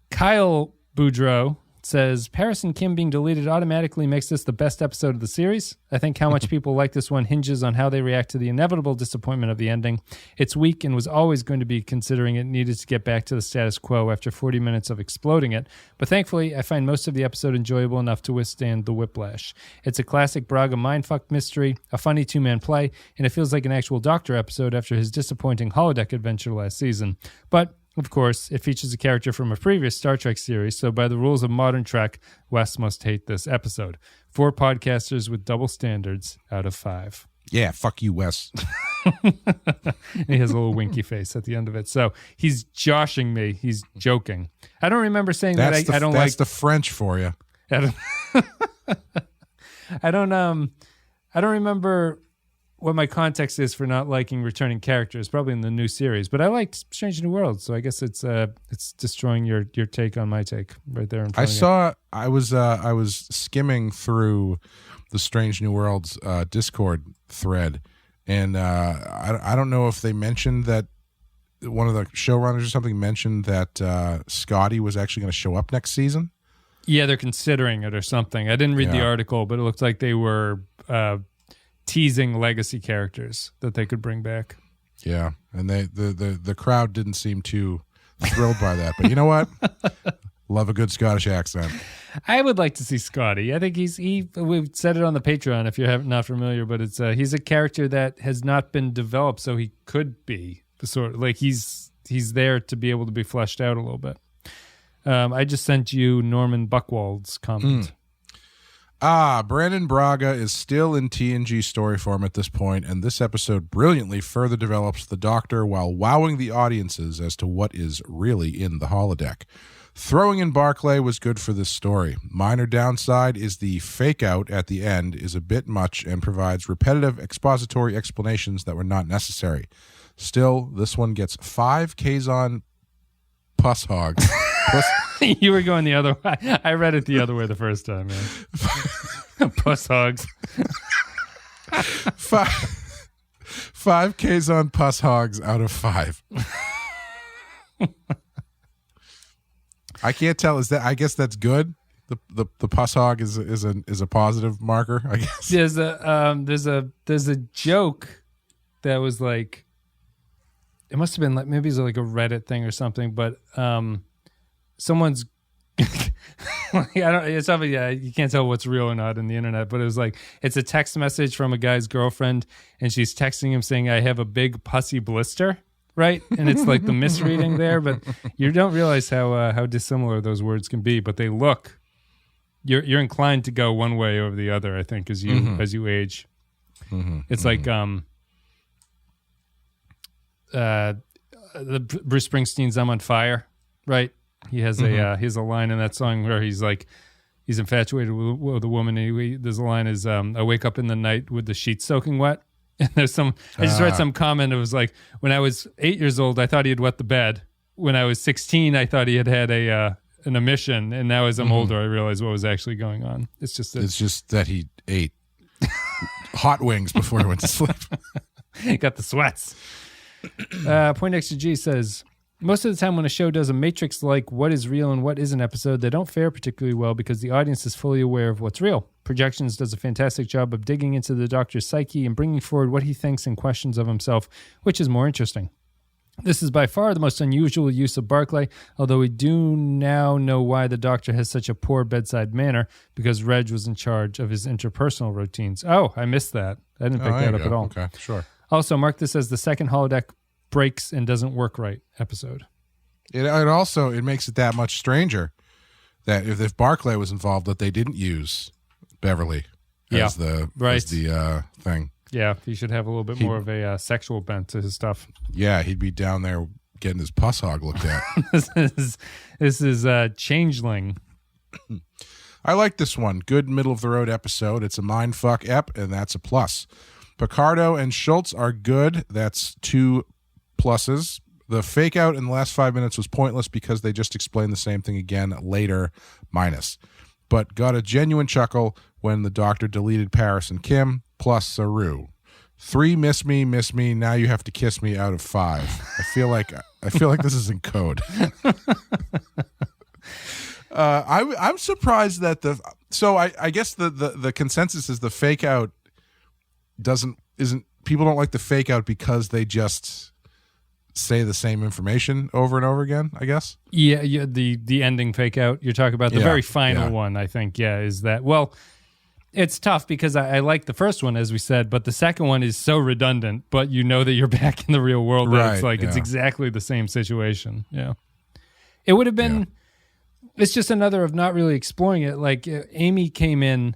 Kyle Boudreaux says, Paris and Kim being deleted automatically makes this the best episode of the series. I think how much people like this one hinges on how they react to the inevitable disappointment of the ending. It's weak and was always going to be, considering it needed to get back to the status quo after 40 minutes of exploding it. But thankfully, I find most of the episode enjoyable enough to withstand the whiplash. It's a classic Braga mindfuck mystery, a funny two-man play, and it feels like an actual Doctor episode after his disappointing holodeck adventure last season. But of course, it features a character from a previous Star Trek series, so by the rules of modern Trek, Wes must hate this episode. 4 podcasters with double standards out of 5. Yeah, fuck you, Wes. He has a little winky face at the end of it. So he's joshing me. He's joking. I don't remember saying I don't like... That's the French for you. I don't remember what my context is for not liking returning characters, probably in the new series. But I liked Strange New Worlds, so I guess it's destroying your take on my take right there in front of you. I was skimming through the Strange New Worlds Discord thread, and I don't know if they mentioned that one of the showrunners or something mentioned that Scotty was actually going to show up next season. Yeah, they're considering it or something. I didn't read the article, but it looked like they were teasing legacy characters that they could bring back. Yeah, and the crowd didn't seem too thrilled by that. But you know what? Love a good Scottish accent. I would like to see Scotty. I think we've said it on the Patreon if you're not familiar, but it's he's a character that has not been developed, so he could be sort of like he's there to be able to be fleshed out a little bit. I just sent you Norman Buckwald's comment. Brandon Braga is still in TNG story form at this point, and this episode brilliantly further develops the Doctor while wowing the audiences as to what is really in the holodeck. Throwing in Barclay was good for this story. Minor downside is the fake out at the end is a bit much and provides repetitive expository explanations that were not necessary. Still, this one gets 5 Kazon puss hogs. You were going the other way. I read it the other way the first time, man. Puss hogs. 5 Kazon puss hogs out of 5. I can't tell. I guess that's good. The puss hog is a positive marker, I guess. There's a joke that was like, it must have been like, maybe it's like a Reddit thing or something, but someone's it's something, you can't tell what's real or not in the internet, but it was like, it's a text message from a guy's girlfriend and she's texting him saying, I have a big pussy blister. Right, and it's like the misreading there, but you don't realize how dissimilar those words can be. But they look, you're inclined to go one way over the other. I think as you age, it's like the Bruce Springsteen's "I'm on Fire." Right, he has a line in that song where he's like he's infatuated with a woman. And there's a line is I wake up in the night with the sheets soaking wet. And I just read some comment. It was like, when I was 8 years old, I thought he had wet the bed. When I was 16, I thought he had an emission. And now as I'm older, I realize what was actually going on. It's just that he ate hot wings before he went to sleep. He got the sweats. Poindexter G says, most of the time when a show does a Matrix-like what is real and what isn't episode, they don't fare particularly well because the audience is fully aware of what's real. Projections does a fantastic job of digging into the Doctor's psyche and bringing forward what he thinks and questions of himself, which is more interesting. This is by far the most unusual use of Barclay, although we do now know why the Doctor has such a poor bedside manner, because Reg was in charge of his interpersonal routines. Oh, I missed that. I didn't pick that up at all. Okay, sure. Also, mark this as the second holodeck breaks and doesn't work right episode. It makes it that much stranger that if Barclay was involved, that they didn't use Beverly as the thing. Yeah, he should have a little bit more of a sexual bent to his stuff. Yeah, he'd be down there getting his puss hog looked at. This is Changeling. I like this one. Good middle of the road episode. It's a mindfuck ep, and that's a plus. Picardo and Schultz are good. That's 2 pluses. The fake out in the last 5 minutes was pointless because they just explained the same thing again later, minus. But got a genuine chuckle when the Doctor deleted Paris and Kim, plus Saru. 3 miss me, now you have to kiss me out of 5. I feel like this is in code. I'm surprised that I guess the consensus is the fake out isn't people don't like the fake out because they just say the same information over and over again, I guess. Yeah, the ending fake out you're talking about, the very final one, I think, is that, well, it's tough because I like the first one, as we said, but the second one is so redundant, but you know that you're back in the real world, that it's like it's exactly the same situation. Yeah. It would have been it's just another of not really exploring it. Like Amy came in,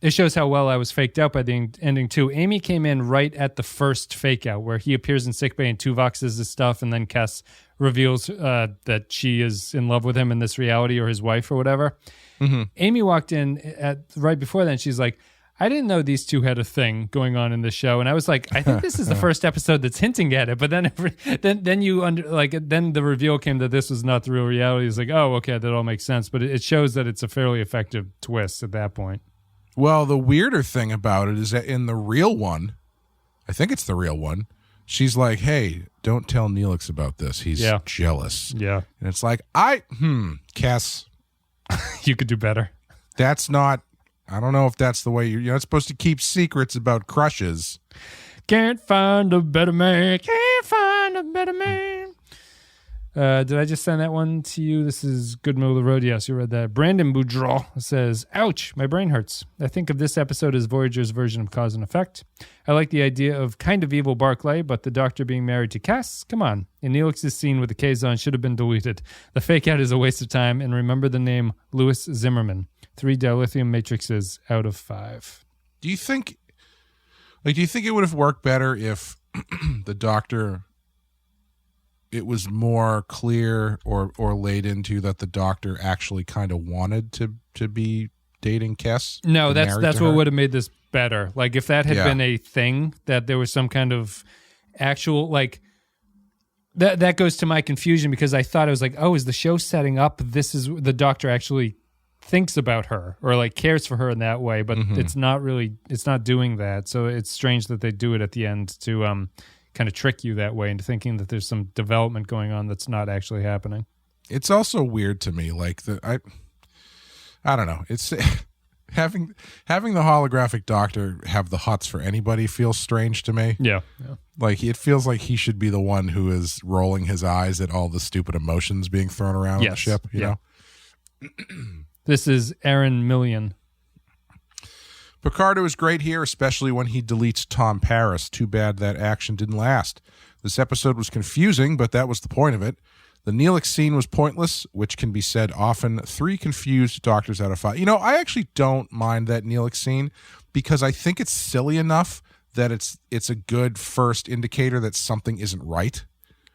it shows how well I was faked out by the ending too. Amy came in right at the first fake out where he appears in sickbay and Tuvok says his stuff, and then Kes reveals that she is in love with him in this reality, or his wife or whatever. Mm-hmm. Amy walked in right before then. She's like, I didn't know these two had a thing going on in the show, and I was like, I think this is the first episode that's hinting at it. But then then the reveal came that this was not the real reality. It's like, oh, okay, that all makes sense. But it shows that it's a fairly effective twist at that point. Well, the weirder thing about it is that in the real one, I think it's the real one, she's like, hey, don't tell Neelix about this. He's jealous. Yeah. And it's like, Kes. You could do better. That's not, I don't know if that's the way you're not supposed to keep secrets about crushes. Can't find a better man. Can't find a better man. Did I just send that one to you? This is Good Middle of the Road. Yes, you read that. Brandon Boudreau says, ouch, my brain hurts. I think of this episode as Voyager's version of cause and effect. I like the idea of kind of evil Barclay, but the Doctor being married to Cass? Come on. And Neelix's scene with the Kazon should have been deleted. The fake out is a waste of time, and remember the name Lewis Zimmerman. 3 dilithium matrices out of 5. Do you think it would have worked better if the Doctor... it was more clear or laid into that the Doctor actually kind of wanted to be dating Kes? No, that's what would have made this better. Like if that had been a thing, that there was some kind of actual like that goes to my confusion, because I thought I was like, oh, is the show setting up this is the Doctor actually thinks about her or like cares for her in that way, but it's not doing that. So it's strange that they do it at the end to kind of trick you that way into thinking that there's some development going on that's not actually happening. It's also weird to me, like I don't know. It's having the holographic Doctor have the hots for anybody feels strange to me. Yeah. Like it feels like he should be the one who is rolling his eyes at all the stupid emotions being thrown around on the ship. You know. This is Aaron Million. Picardo is great here, especially when he deletes Tom Paris. Too bad that action didn't last. This episode was confusing, but that was the point of it. The Neelix scene was pointless, which can be said often. 3 confused Doctors out of 5. You know, I actually don't mind that Neelix scene because I think it's silly enough that it's a good first indicator that something isn't right.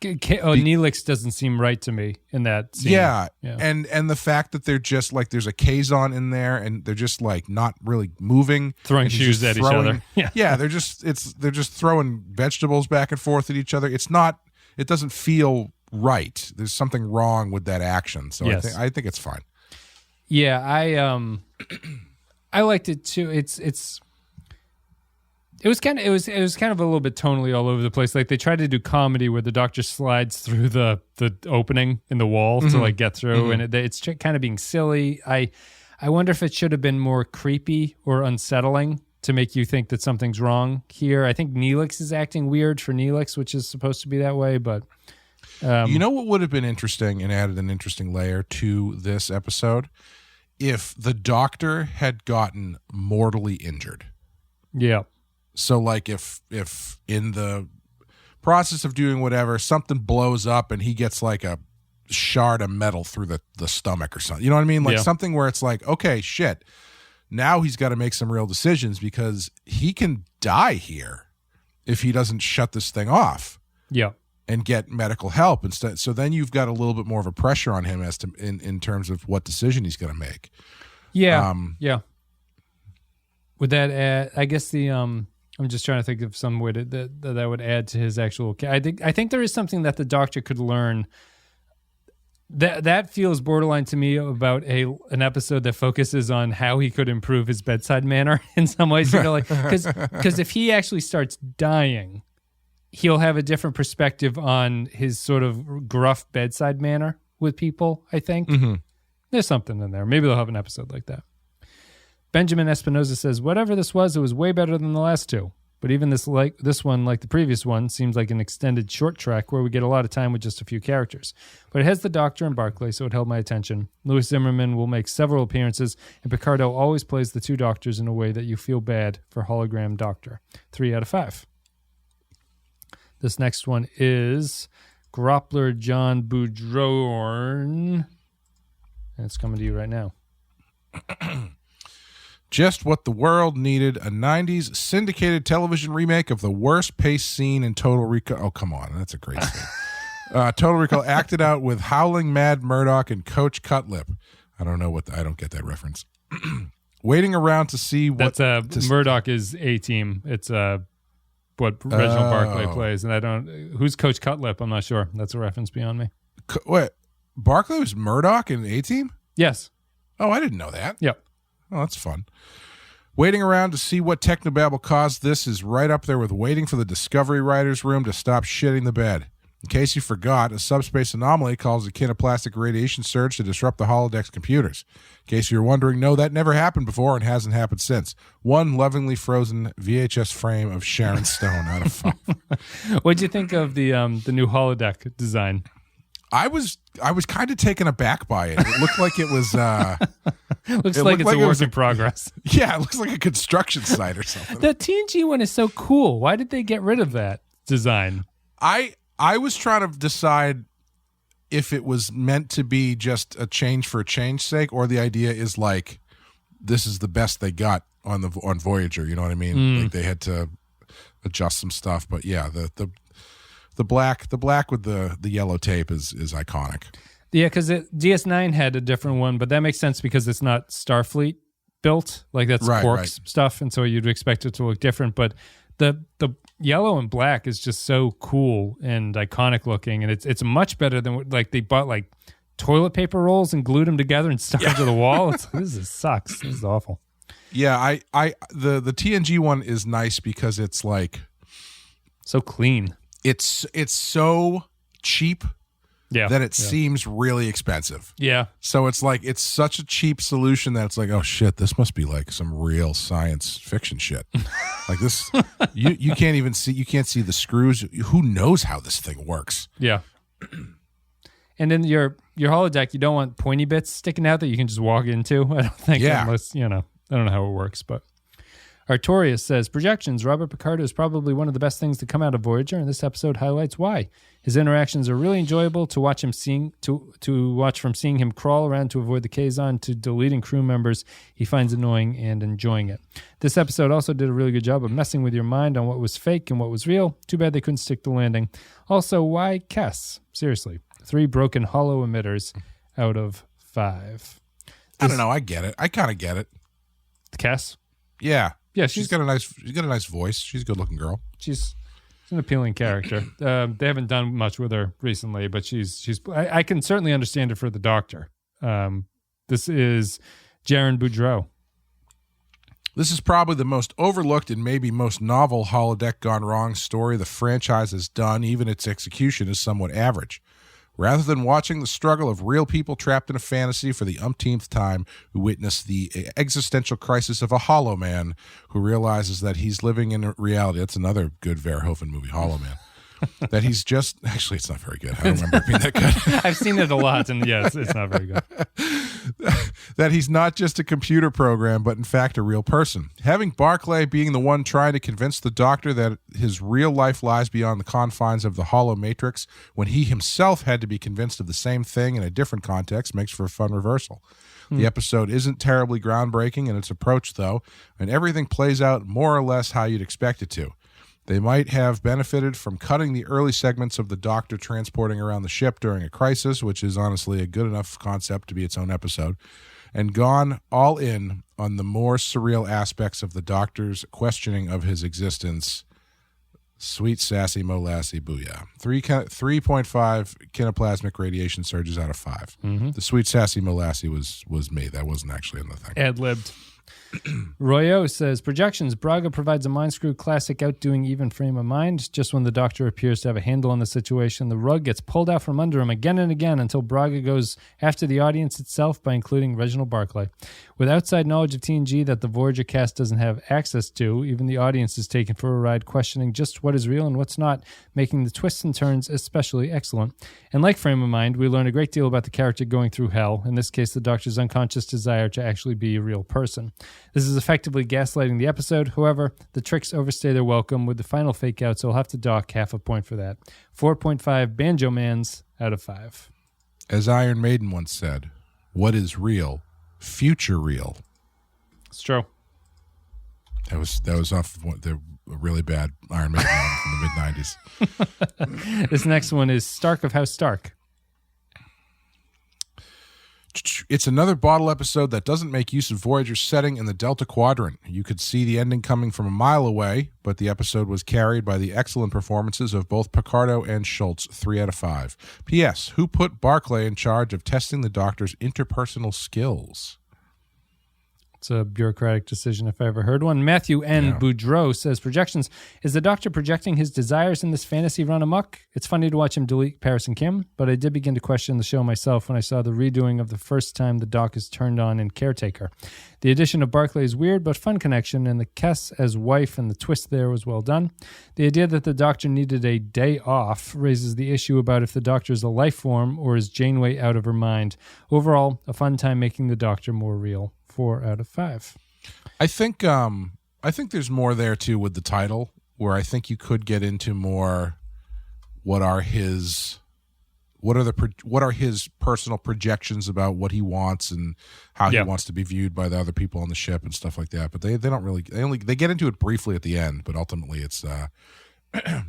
Neelix doesn't seem right to me in that scene. Yeah. And the fact that they're just like there's a Kazon in there and they're just like not really moving, throwing shoes at each other. Yeah, they're just throwing vegetables back and forth at each other. It doesn't feel right. There's something wrong with that action. So yes. I think it's fine. Yeah, I liked it too. It was kind of a little bit tonally all over the place. Like they tried to do comedy where the Doctor slides through the opening in the wall to like get through, and it's kind of being silly. I wonder if it should have been more creepy or unsettling to make you think that something's wrong here. I think Neelix is acting weird for Neelix, which is supposed to be that way, but you know what would have been interesting and added an interesting layer to this episode? If the Doctor had gotten mortally injured. Yeah. So like if in the process of doing whatever, something blows up and he gets like a shard of metal through the stomach or something. You know what I mean? Like something where it's like, okay, shit. Now he's got to make some real decisions because he can die here if he doesn't shut this thing off. Yeah. And get medical help instead. So then you've got a little bit more of a pressure on him as to in terms of what decision he's going to make. Yeah. Yeah. Would that add, I guess I'm just trying to think of some way that would add to his actual. I think there is something that the Doctor could learn. That feels borderline to me about an episode that focuses on how he could improve his bedside manner in some ways. You know, like because if he actually starts dying, he'll have a different perspective on his sort of gruff bedside manner with people. I think there's something in there. Maybe they'll have an episode like that. Benjamin Espinoza says, whatever this was, it was way better than the last 2. But even this one, like the previous one, seems like an extended short track where we get a lot of time with just a few characters. But it has the Doctor and Barclay, so it held my attention. Lewis Zimmerman will make several appearances, and Picardo always plays the 2 Doctors in a way that you feel bad for hologram Doctor. 3 out of 5. This next one is Groppler John Boudreau. And it's coming to you right now. Just what the world needed, a 90s syndicated television remake of the worst paced scene in Total Recall. Oh, come on. That's a great scene. Total Recall acted out with howling mad Murdoch and Coach Cutlip. I don't get that reference. Waiting around to see what... Murdoch is A-Team. It's what Reginald Barclay plays. And I don't... Who's Coach Cutlip? I'm not sure. That's a reference beyond me. Wait, Barclay was Murdoch in A-Team? Yes. Oh, I didn't know that. Yep. Oh, that's fun. Waiting around to see what technobabble caused this is right up there with waiting for the Discovery writer's room to stop shitting the bed. In case you forgot, a subspace anomaly causes a kinoplastic radiation surge to disrupt the holodeck's computers. In case you're wondering, no, that never happened before and hasn't happened since. 1 lovingly frozen VHS frame of Sharon Stone out of 5. What'd you think of the new holodeck design? I was kind of taken aback by it. It looked like it was. Looks like it's a work in progress. Yeah, it looks like a construction site or something. The TNG one is so cool. Why did they get rid of that design? I was trying to decide if it was meant to be just a change for a change's sake, or the idea is like this is the best they got on Voyager. You know what I mean? Like they had to adjust some stuff, but yeah, the black with the yellow tape is iconic. Yeah, because DS9 had a different one, but that makes sense because it's not Starfleet built. Like that's Quark's stuff, and so you'd expect it to look different. But the yellow and black is just so cool and iconic looking, and it's much better than like they bought like toilet paper rolls and glued them together and stuck them to the wall. This sucks. This is awful. Yeah, the TNG one is nice because it's like so clean. It's so cheap. Yeah, that it seems really expensive. Yeah. So it's like it's such a cheap solution that it's like, oh shit, this must be like some real science fiction shit. Like this, you can't even see, you can't see the screws. Who knows how this thing works? Yeah. And then your holodeck, you don't want pointy bits sticking out that you can just walk into. I don't think unless, I don't know how it works, but Artorius says, projections, Robert Picardo is probably one of the best things to come out of Voyager, and this episode highlights why. His interactions are really enjoyable to watch watch from seeing him crawl around to avoid the Kazon to deleting crew members he finds annoying and enjoying it. This episode also did a really good job of messing with your mind on what was fake and what was real. Too bad they couldn't stick the landing. Also, why Kess? Seriously. 3 broken holo emitters out of 5. I don't know. I get it. I kind of get it. Kess? Yeah. Yeah, she's got a nice voice. She's a good-looking girl. She's an appealing character. They haven't done much with her recently, but I can certainly understand it for the Doctor. This is Jaren Boudreau. This is probably the most overlooked and maybe most novel holodeck gone wrong story the franchise has done. Even its execution is somewhat average. Rather than watching the struggle of real people trapped in a fantasy for the umpteenth time, who witness the existential crisis of a hollow man who realizes that he's living in reality. That's another good Verhoeven movie, Hollow Man. That he's just... Actually, it's not very good. I don't remember it being that good. I've seen it a lot, and yes, it's not very good. That he's not just a computer program, but in fact a real person. Having Barclay being the one trying to convince the Doctor that his real life lies beyond the confines of the hollow matrix, when he himself had to be convinced of the same thing in a different context, makes for a fun reversal. The episode isn't terribly groundbreaking in its approach, though, and everything plays out more or less how you'd expect it to. They might have benefited from cutting the early segments of the Doctor transporting around the ship during a crisis, which is honestly a good enough concept to be its own episode, and gone all in on the more surreal aspects of the Doctor's questioning of his existence. Sweet, sassy, molassie, booyah. 3.5 kinoplasmic radiation surges out of 5. Mm-hmm. The sweet, sassy, molassie was me. That wasn't actually in the thing. Ad-libbed. Royo says, projections. Braga provides a mind screw classic outdoing even frame of mind. Just when the Doctor appears to have a handle on the situation, the rug gets pulled out from under him again and again until Braga goes after the audience itself by including Reginald Barclay. With outside knowledge of TNG that the Voyager cast doesn't have access to, even the audience is taken for a ride questioning just what is real and what's not, making the twists and turns especially excellent. And like frame of mind, we learn a great deal about the character going through hell, in this case the Doctor's unconscious desire to actually be a real person. This is effectively gaslighting the episode. However, the tricks overstay their welcome with the final fake out, so I'll have to dock half a point for that. 4.5 Banjo Mans out of 5. As Iron Maiden once said, what is real? Future real. It's true. That was off the really bad Iron Maiden album from the mid-90s. This next one is Stark of House Stark. It's another bottle episode that doesn't make use of Voyager's setting in the Delta Quadrant. You could see the ending coming from a mile away, but the episode was carried by the excellent performances of both Picardo and Schultz, 3 out of 5. P.S. Who put Barclay in charge of testing the Doctor's interpersonal skills? It's a bureaucratic decision if I ever heard one. Matthew N. Boudreau says, projections. Is the Doctor projecting his desires in this fantasy run amok? It's funny to watch him delete Paris and Kim, but I did begin to question the show myself when I saw the redoing of the first time the Doc is turned on in Caretaker. The addition of Barclay is weird but fun connection, and the Kess as wife and the twist there was well done. The idea that the Doctor needed a day off raises the issue about if the Doctor is a life form or is Janeway out of her mind. Overall, a fun time making the Doctor more real. 4 out of 5. I think there's more there too with the title, where I think you could get into more what are his personal projections about what he wants and how he wants to be viewed by the other people on the ship and stuff like that. But they don't really, they get into it briefly at the end, but ultimately it's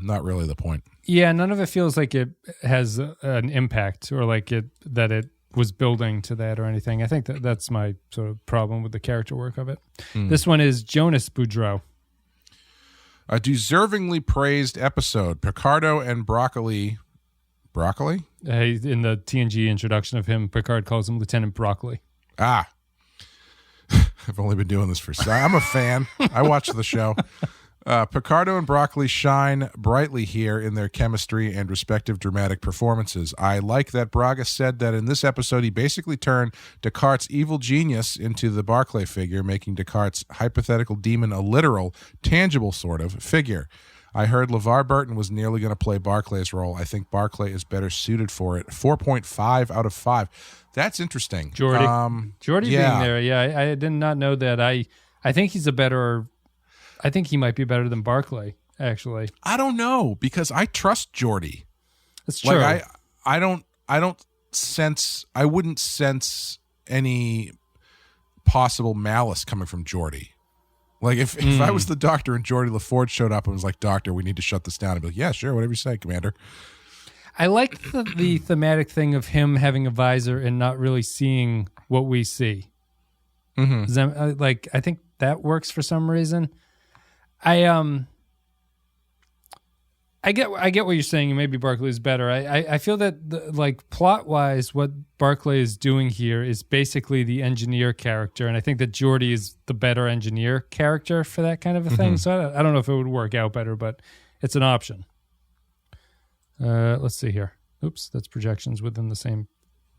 not really the point. Yeah, none of it feels like it has an impact or like it was building to that or anything. I think that's my sort of problem with the character work of it. This one is Jonas Boudreau. A deservingly praised episode. Picardo and Broccoli. Broccoli? In the TNG introduction of him, Picard calls him Lieutenant Broccoli. Ah. I've only been doing this for... I'm a fan. I watch the show. Picardo and Broccoli shine brightly here in their chemistry and respective dramatic performances. I like that Braga said that in this episode he basically turned Descartes' evil genius into the Barclay figure, making Descartes' hypothetical demon a literal, tangible sort of figure. I heard LeVar Burton was nearly going to play Barclay's role. I think Barclay is better suited for it. 4.5 out of 5. That's interesting. Geordi being there, I did not know that. I think he's I think he might be better than Barclay, actually. I don't know, because I trust Geordi. That's true. Like I wouldn't sense any possible malice coming from Geordi. Like if I was the Doctor and Geordi LaForge showed up and was like, Doctor, we need to shut this down, I'd be like, yeah, sure, whatever you say, Commander. I like the thematic thing of him having a visor and not really seeing what we see. Mm-hmm. I think that works for some reason. I get what you're saying, and maybe Barclay is better. I feel that plot wise, what Barclay is doing here is basically the engineer character, and I think that Geordi is the better engineer character for that kind of a thing. So I don't know if it would work out better, but it's an option. Let's see here. Oops, that's projections within the same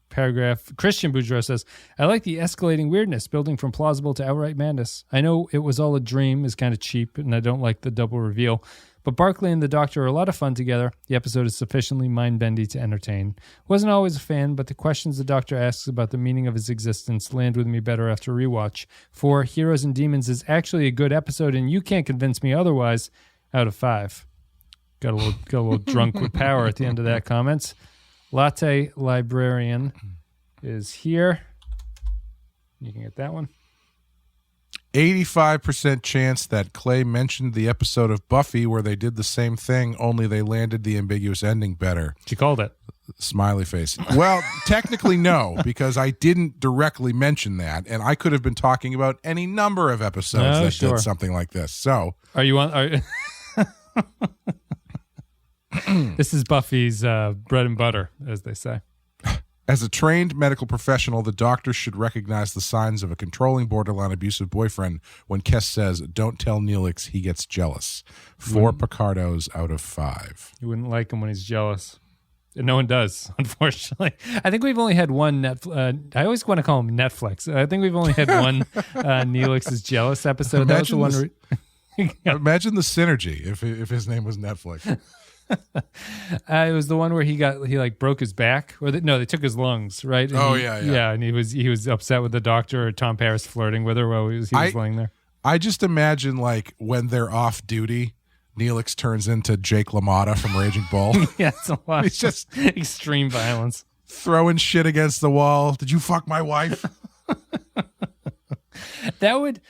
paragraph. Christian Boudreau says, I like the escalating weirdness, building from plausible to outright madness. I know it was all a dream is kind of cheap, and I don't like the double reveal. But Barclay and the Doctor are a lot of fun together. The episode is sufficiently mind-bendy to entertain. Wasn't always a fan, but the questions the Doctor asks about the meaning of his existence land with me better after rewatch. 4, Heroes and Demons is actually a good episode, and you can't convince me otherwise. Out of 5. Got a little drunk with power at the end of that comments. Latte Librarian is here. You can get that one. 85% chance that Clay mentioned the episode of Buffy where they did the same thing, only they landed the ambiguous ending better. She called it. Smiley face. Well, technically no, because I didn't directly mention that, and I could have been talking about any number of episodes did something like this. So, are you on? This is Buffy's bread and butter, as they say. As a trained medical professional, the Doctor should recognize the signs of a controlling, borderline abusive boyfriend when Kes says, don't tell Neelix he gets jealous. 4 Picardos out of 5. You wouldn't like him when he's jealous. And no one does, unfortunately. I think we've only had one I always want to call him Netflix. I think we've only had one Neelix is jealous episode. Imagine that was the one. Imagine the synergy if his name was Netflix. It was the one where he broke his back, or they took his lungs, right? And yeah. And he was upset with the Doctor, or Tom Paris flirting with her while he was laying there. I just imagine when they're off duty, Neelix turns into Jake LaMotta from Raging Bull. Yeah, it's a lot. It's just extreme violence, throwing shit against the wall. Did you fuck my wife? That would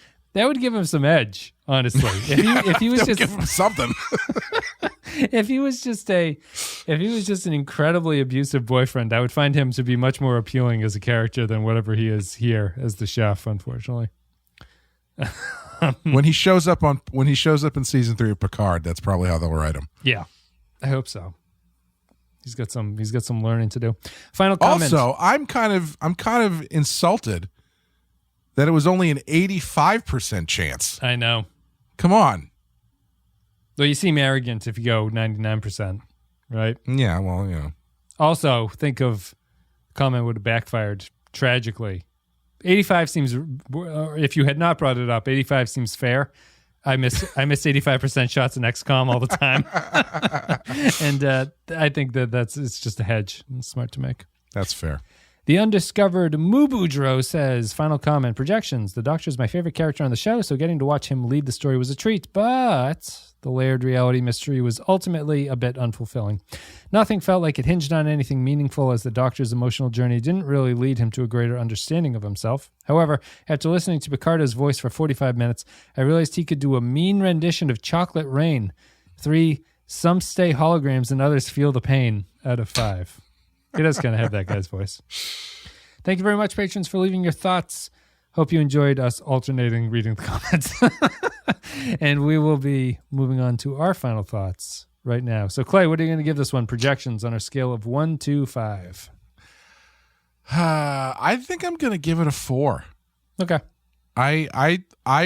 give him some edge, honestly. If he was just give him something. If he was just an incredibly abusive boyfriend, I would find him to be much more appealing as a character than whatever he is here as the chef, unfortunately. When he shows up in season 3 of Picard, that's probably how they'll write him. Yeah. I hope so. He's got some learning to do. Final comment. Also, I'm kind of insulted that it was only an 85% chance. I know. Come on. Well, you seem arrogant if you go 99%, right? Yeah, well, Also, think of comment would have backfired tragically. 85 seems, if you had not brought it up, 85 seems fair. I miss 85% shots in XCOM all the time. And I think it's just a hedge. It's smart to make. That's fair. The undiscovered Mubudro says, final comment, projections. The Doctor is my favorite character on the show, so getting to watch him lead the story was a treat, but the layered reality mystery was ultimately a bit unfulfilling. Nothing felt like it hinged on anything meaningful, as the Doctor's emotional journey didn't really lead him to a greater understanding of himself. However, after listening to Picardo's voice for 45 minutes, I realized he could do a mean rendition of Chocolate Rain. 3, some stay holograms and others feel the pain, out of 5. He does kind of have that guy's voice. Thank you very much, patrons, for leaving your thoughts. Hope you enjoyed us alternating reading the comments. And we will be moving on to our final thoughts right now. So, Clay, what are you going to give this one? Projections on our scale of 1 to 5. I think I'm going to give it a 4. Okay. I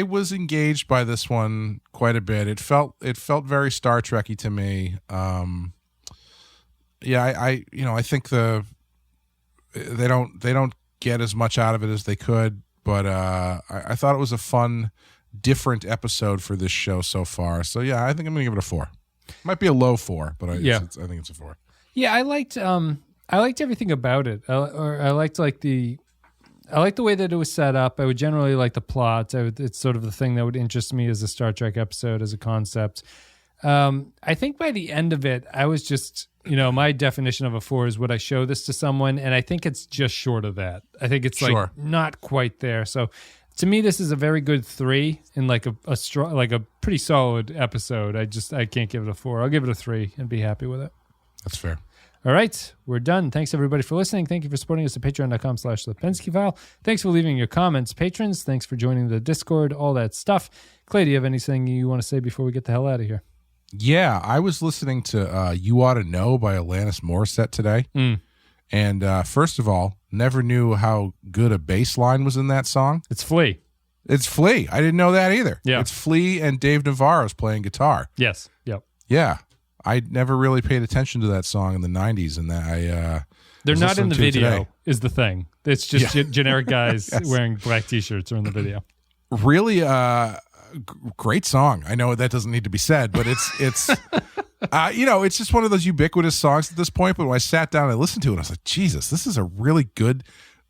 was engaged by this one quite a bit. It felt very Star Trek-y to me. Yeah, I think they don't get as much out of it as they could, but I thought it was a fun, different episode for this show so far. So yeah, I think I'm gonna give it a 4. Might be a low 4, but I think it's a 4. Yeah, I liked everything about it. I liked the way that it was set up. I would generally like the plot. It's sort of the thing that would interest me as a Star Trek episode, as a concept. I think by the end of it, I was just, my definition of a 4 is, would I show this to someone? And I think it's just short of that. I think it's like not quite there. So to me, this is a very good 3 and like a pretty solid episode. I can't give it a 4. I'll give it a 3 and be happy with it. That's fair. All right, we're done. Thanks, everybody, for listening. Thank you for supporting us at patreon.com/the Pensky File. Thanks for leaving your comments, patrons. Thanks for joining the Discord, all that stuff. Clay, do you have anything you want to say before we get the hell out of here? Yeah, I was listening to You Ought to Know by Alanis Morissette today. And first of all, never knew how good a bass line was in that song. It's Flea. It's Flea. I didn't know that either. Yeah. It's Flea and Dave Navarro's playing guitar. Yes. Yep. Yeah. I never really paid attention to that song in the 90s, and that they're not in the video today. Is the thing. It's just generic guys wearing black t-shirts are in the video. Really great song. I know that doesn't need to be said, but it's it's just one of those ubiquitous songs at this point. But when I sat down and I listened to it, I was like, Jesus, this is a really good,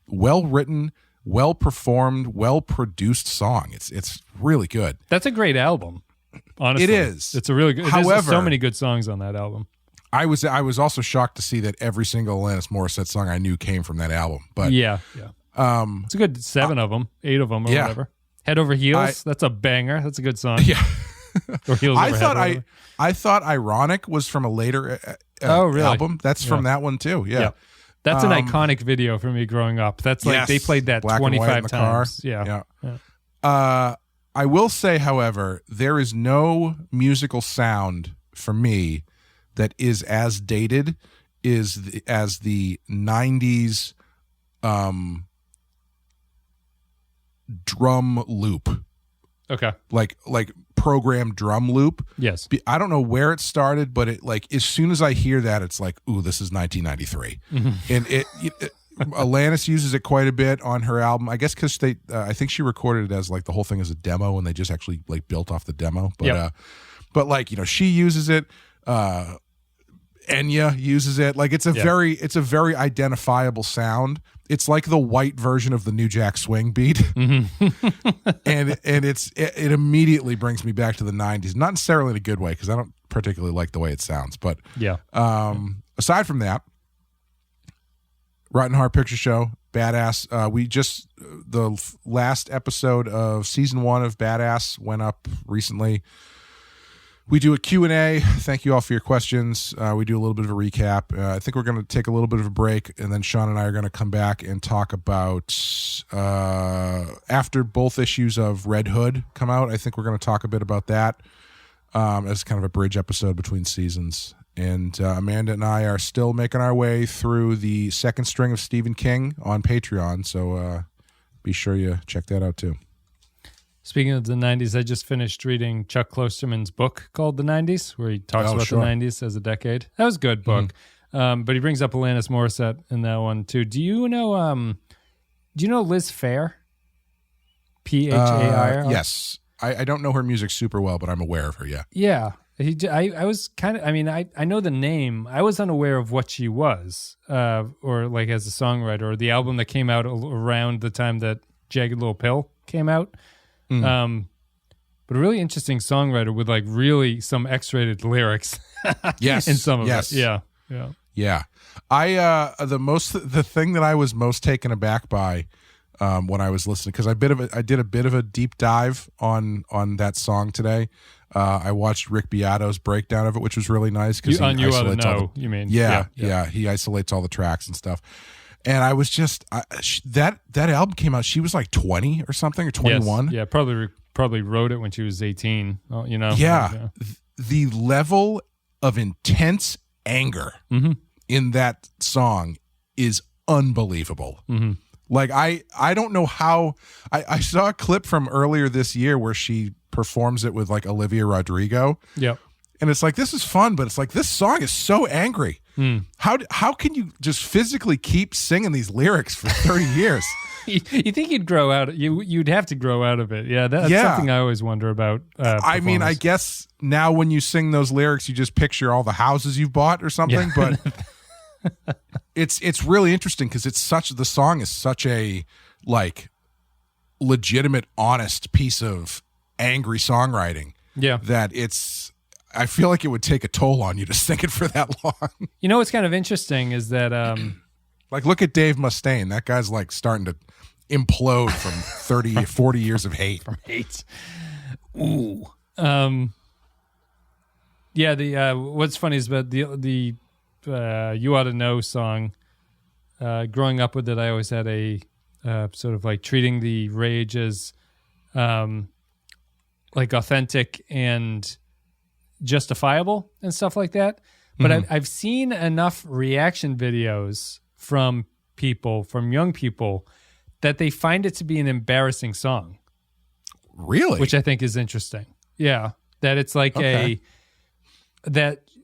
well-written, well-performed, well-produced song. It's really good. That's a great album. Honestly, it is. It's a really good. However, there's so many good songs on that album. I was also shocked to see that every single Alanis Morissette song I knew came from that album. But yeah. It's a good 7 of them, 8 of them, or whatever. Head Over Heels. That's a banger. That's a good song. Yeah. Or Heels Over Head. I thought Ironic was from a later album. That's from that one too. Yeah. That's an iconic video for me growing up. That's like they played that Black 25 times. Yeah. I will say, however, there is no musical sound for me that is as dated as the 90s drum loop. Okay. Like program drum loop. Yes. I don't know where it started, but it like as soon as I hear that, it's like, ooh, this is 1993. Mm-hmm. And it Alanis uses it quite a bit on her album. I guess because I think she recorded it as like the whole thing as a demo, and they just actually like built off the demo. But but like she uses it. Enya uses it. Like it's a very identifiable sound. It's like the white version of the New Jack Swing beat, mm-hmm. and it immediately brings me back to the 90s. Not necessarily in a good way, because I don't particularly like the way it sounds. But aside from that. Rotten Heart Picture Show, Badass. We just, the last episode of season 1 of Badass went up recently. We do a Q&A. Thank you all for your questions. We do a little bit of a recap. I think we're going to take a little bit of a break, and then Sean and I are going to come back and talk about, after both issues of Red Hood come out, I think we're going to talk a bit about that as kind of a bridge episode between seasons. And Amanda and I are still making our way through the second string of Stephen King on Patreon. So be sure you check that out too. Speaking of the 90s, I just finished reading Chuck Klosterman's book called The 90s, where he talks about the 90s as a decade. That was a good book. But he brings up Alanis Morissette in that one too. Do you know Liz Phair? Phair? Yes. I don't know her music super well, but I'm aware of her, yeah. Yeah. I was kind of, I know the name. I was unaware of what she was, or like as a songwriter, or the album that came out around the time that Jagged Little Pill came out. But a really interesting songwriter with like really some X-rated lyrics. Yes. In some of it. Yeah. Yeah. The thing that I was most taken aback by when I was listening, because I did a bit of a deep dive on that song today. I watched Rick Beato's breakdown of it, which was really nice because You Ought to Know, you mean? Yeah, he isolates all the tracks and stuff. And I was just that album came out. She was like 20 or something, or 21. Yes. Yeah, probably wrote it when she was 18. You know. Yeah, the level of intense anger in that song is unbelievable. Like I don't know how. I saw a clip from earlier this year where she performs it with like Olivia Rodrigo. Yep. And it's like, this is fun, but it's like, this song is so angry. How can you just physically keep singing these lyrics for 30 years? You think you'd grow out? You'd have to grow out of it. Yeah, that's something I always wonder about. I mean, I guess now when you sing those lyrics, you just picture all the houses you've bought or something. Yeah. But it's really interesting because the song is such a like legitimate, honest piece of angry songwriting. Yeah, that I feel like it would take a toll on you to sing it for that long. You know what's kind of interesting is that like look at Dave Mustaine. That guy's like starting to implode from 30, 40 years of hate. From hate. Ooh. Yeah, what's funny is about the You Ought to Know song. Growing up with it, I always had a sort of like treating the rage as like authentic and justifiable and stuff like that. But I've seen enough reaction videos from young people, that they find it to be an embarrassing song. Really? Which I think is interesting. Yeah. That it's like that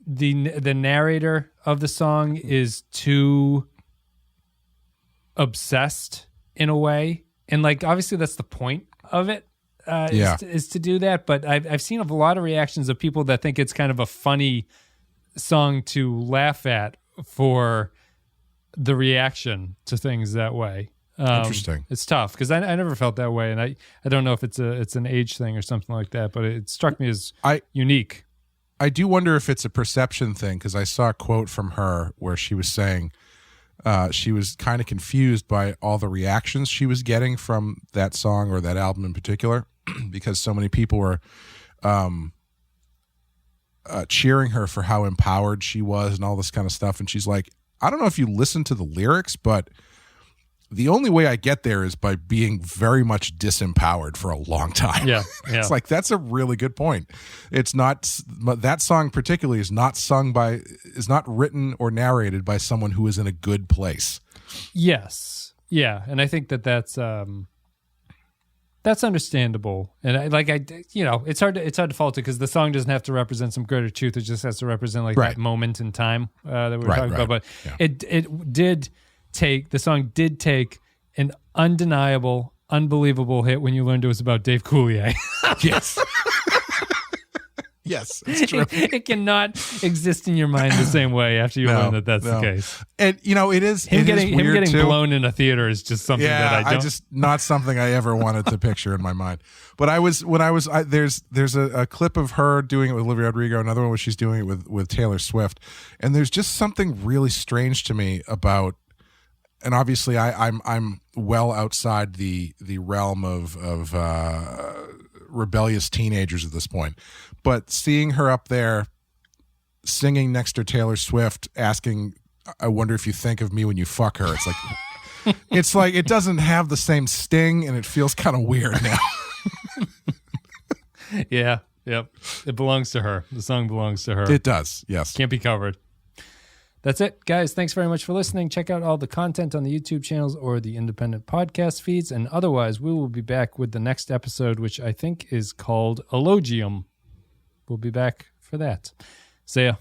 the narrator of the song is too obsessed in a way. And like, obviously that's the point of it. Is to do that, but I've seen a lot of reactions of people that think it's kind of a funny song to laugh at for the reaction to things that way. Interesting. It's tough because I never felt that way, and I don't know if it's an age thing or something like that, but it struck me as unique. I do wonder if it's a perception thing because I saw a quote from her where she was saying she was kind of confused by all the reactions she was getting from that song or that album in particular. Because so many people were cheering her for how empowered she was and all this kind of stuff. And she's like, I don't know if you listen to the lyrics, but the only way I get there is by being very much disempowered for a long time. Yeah. It's like, that's a really good point. It's not, that song particularly is not written or narrated by someone who is in a good place. Yes. Yeah. And I think that's understandable, and it's hard to fault it because the song doesn't have to represent some greater truth; it just has to represent like that moment in time that we were talking about. But the song did take an undeniable, unbelievable hit when you learned it was about Dave Coulier. Yes. Yes, it's true. It cannot exist in your mind the same way after you learn that that's the case. And it is him getting too. blown in a theater is just something that I don't. Not something I ever wanted to picture in my mind. But there's a clip of her doing it with Olivia Rodrigo, another one where she's doing it with Taylor Swift, and there's just something really strange to me about. And obviously, I'm well outside the realm of rebellious teenagers at this point, but seeing her up there singing next to Taylor Swift, asking, "I wonder if you think of me when you fuck her." It's like it doesn't have the same sting, and it feels kind of weird now. Yeah. Yep. It belongs to her. The song belongs to her. It does. Yes. Can't be covered. That's it, guys. Thanks very much for listening. Check out all the content on the YouTube channels or the independent podcast feeds. And otherwise, we will be back with the next episode, which I think is called Elogium. We'll be back for that. See ya.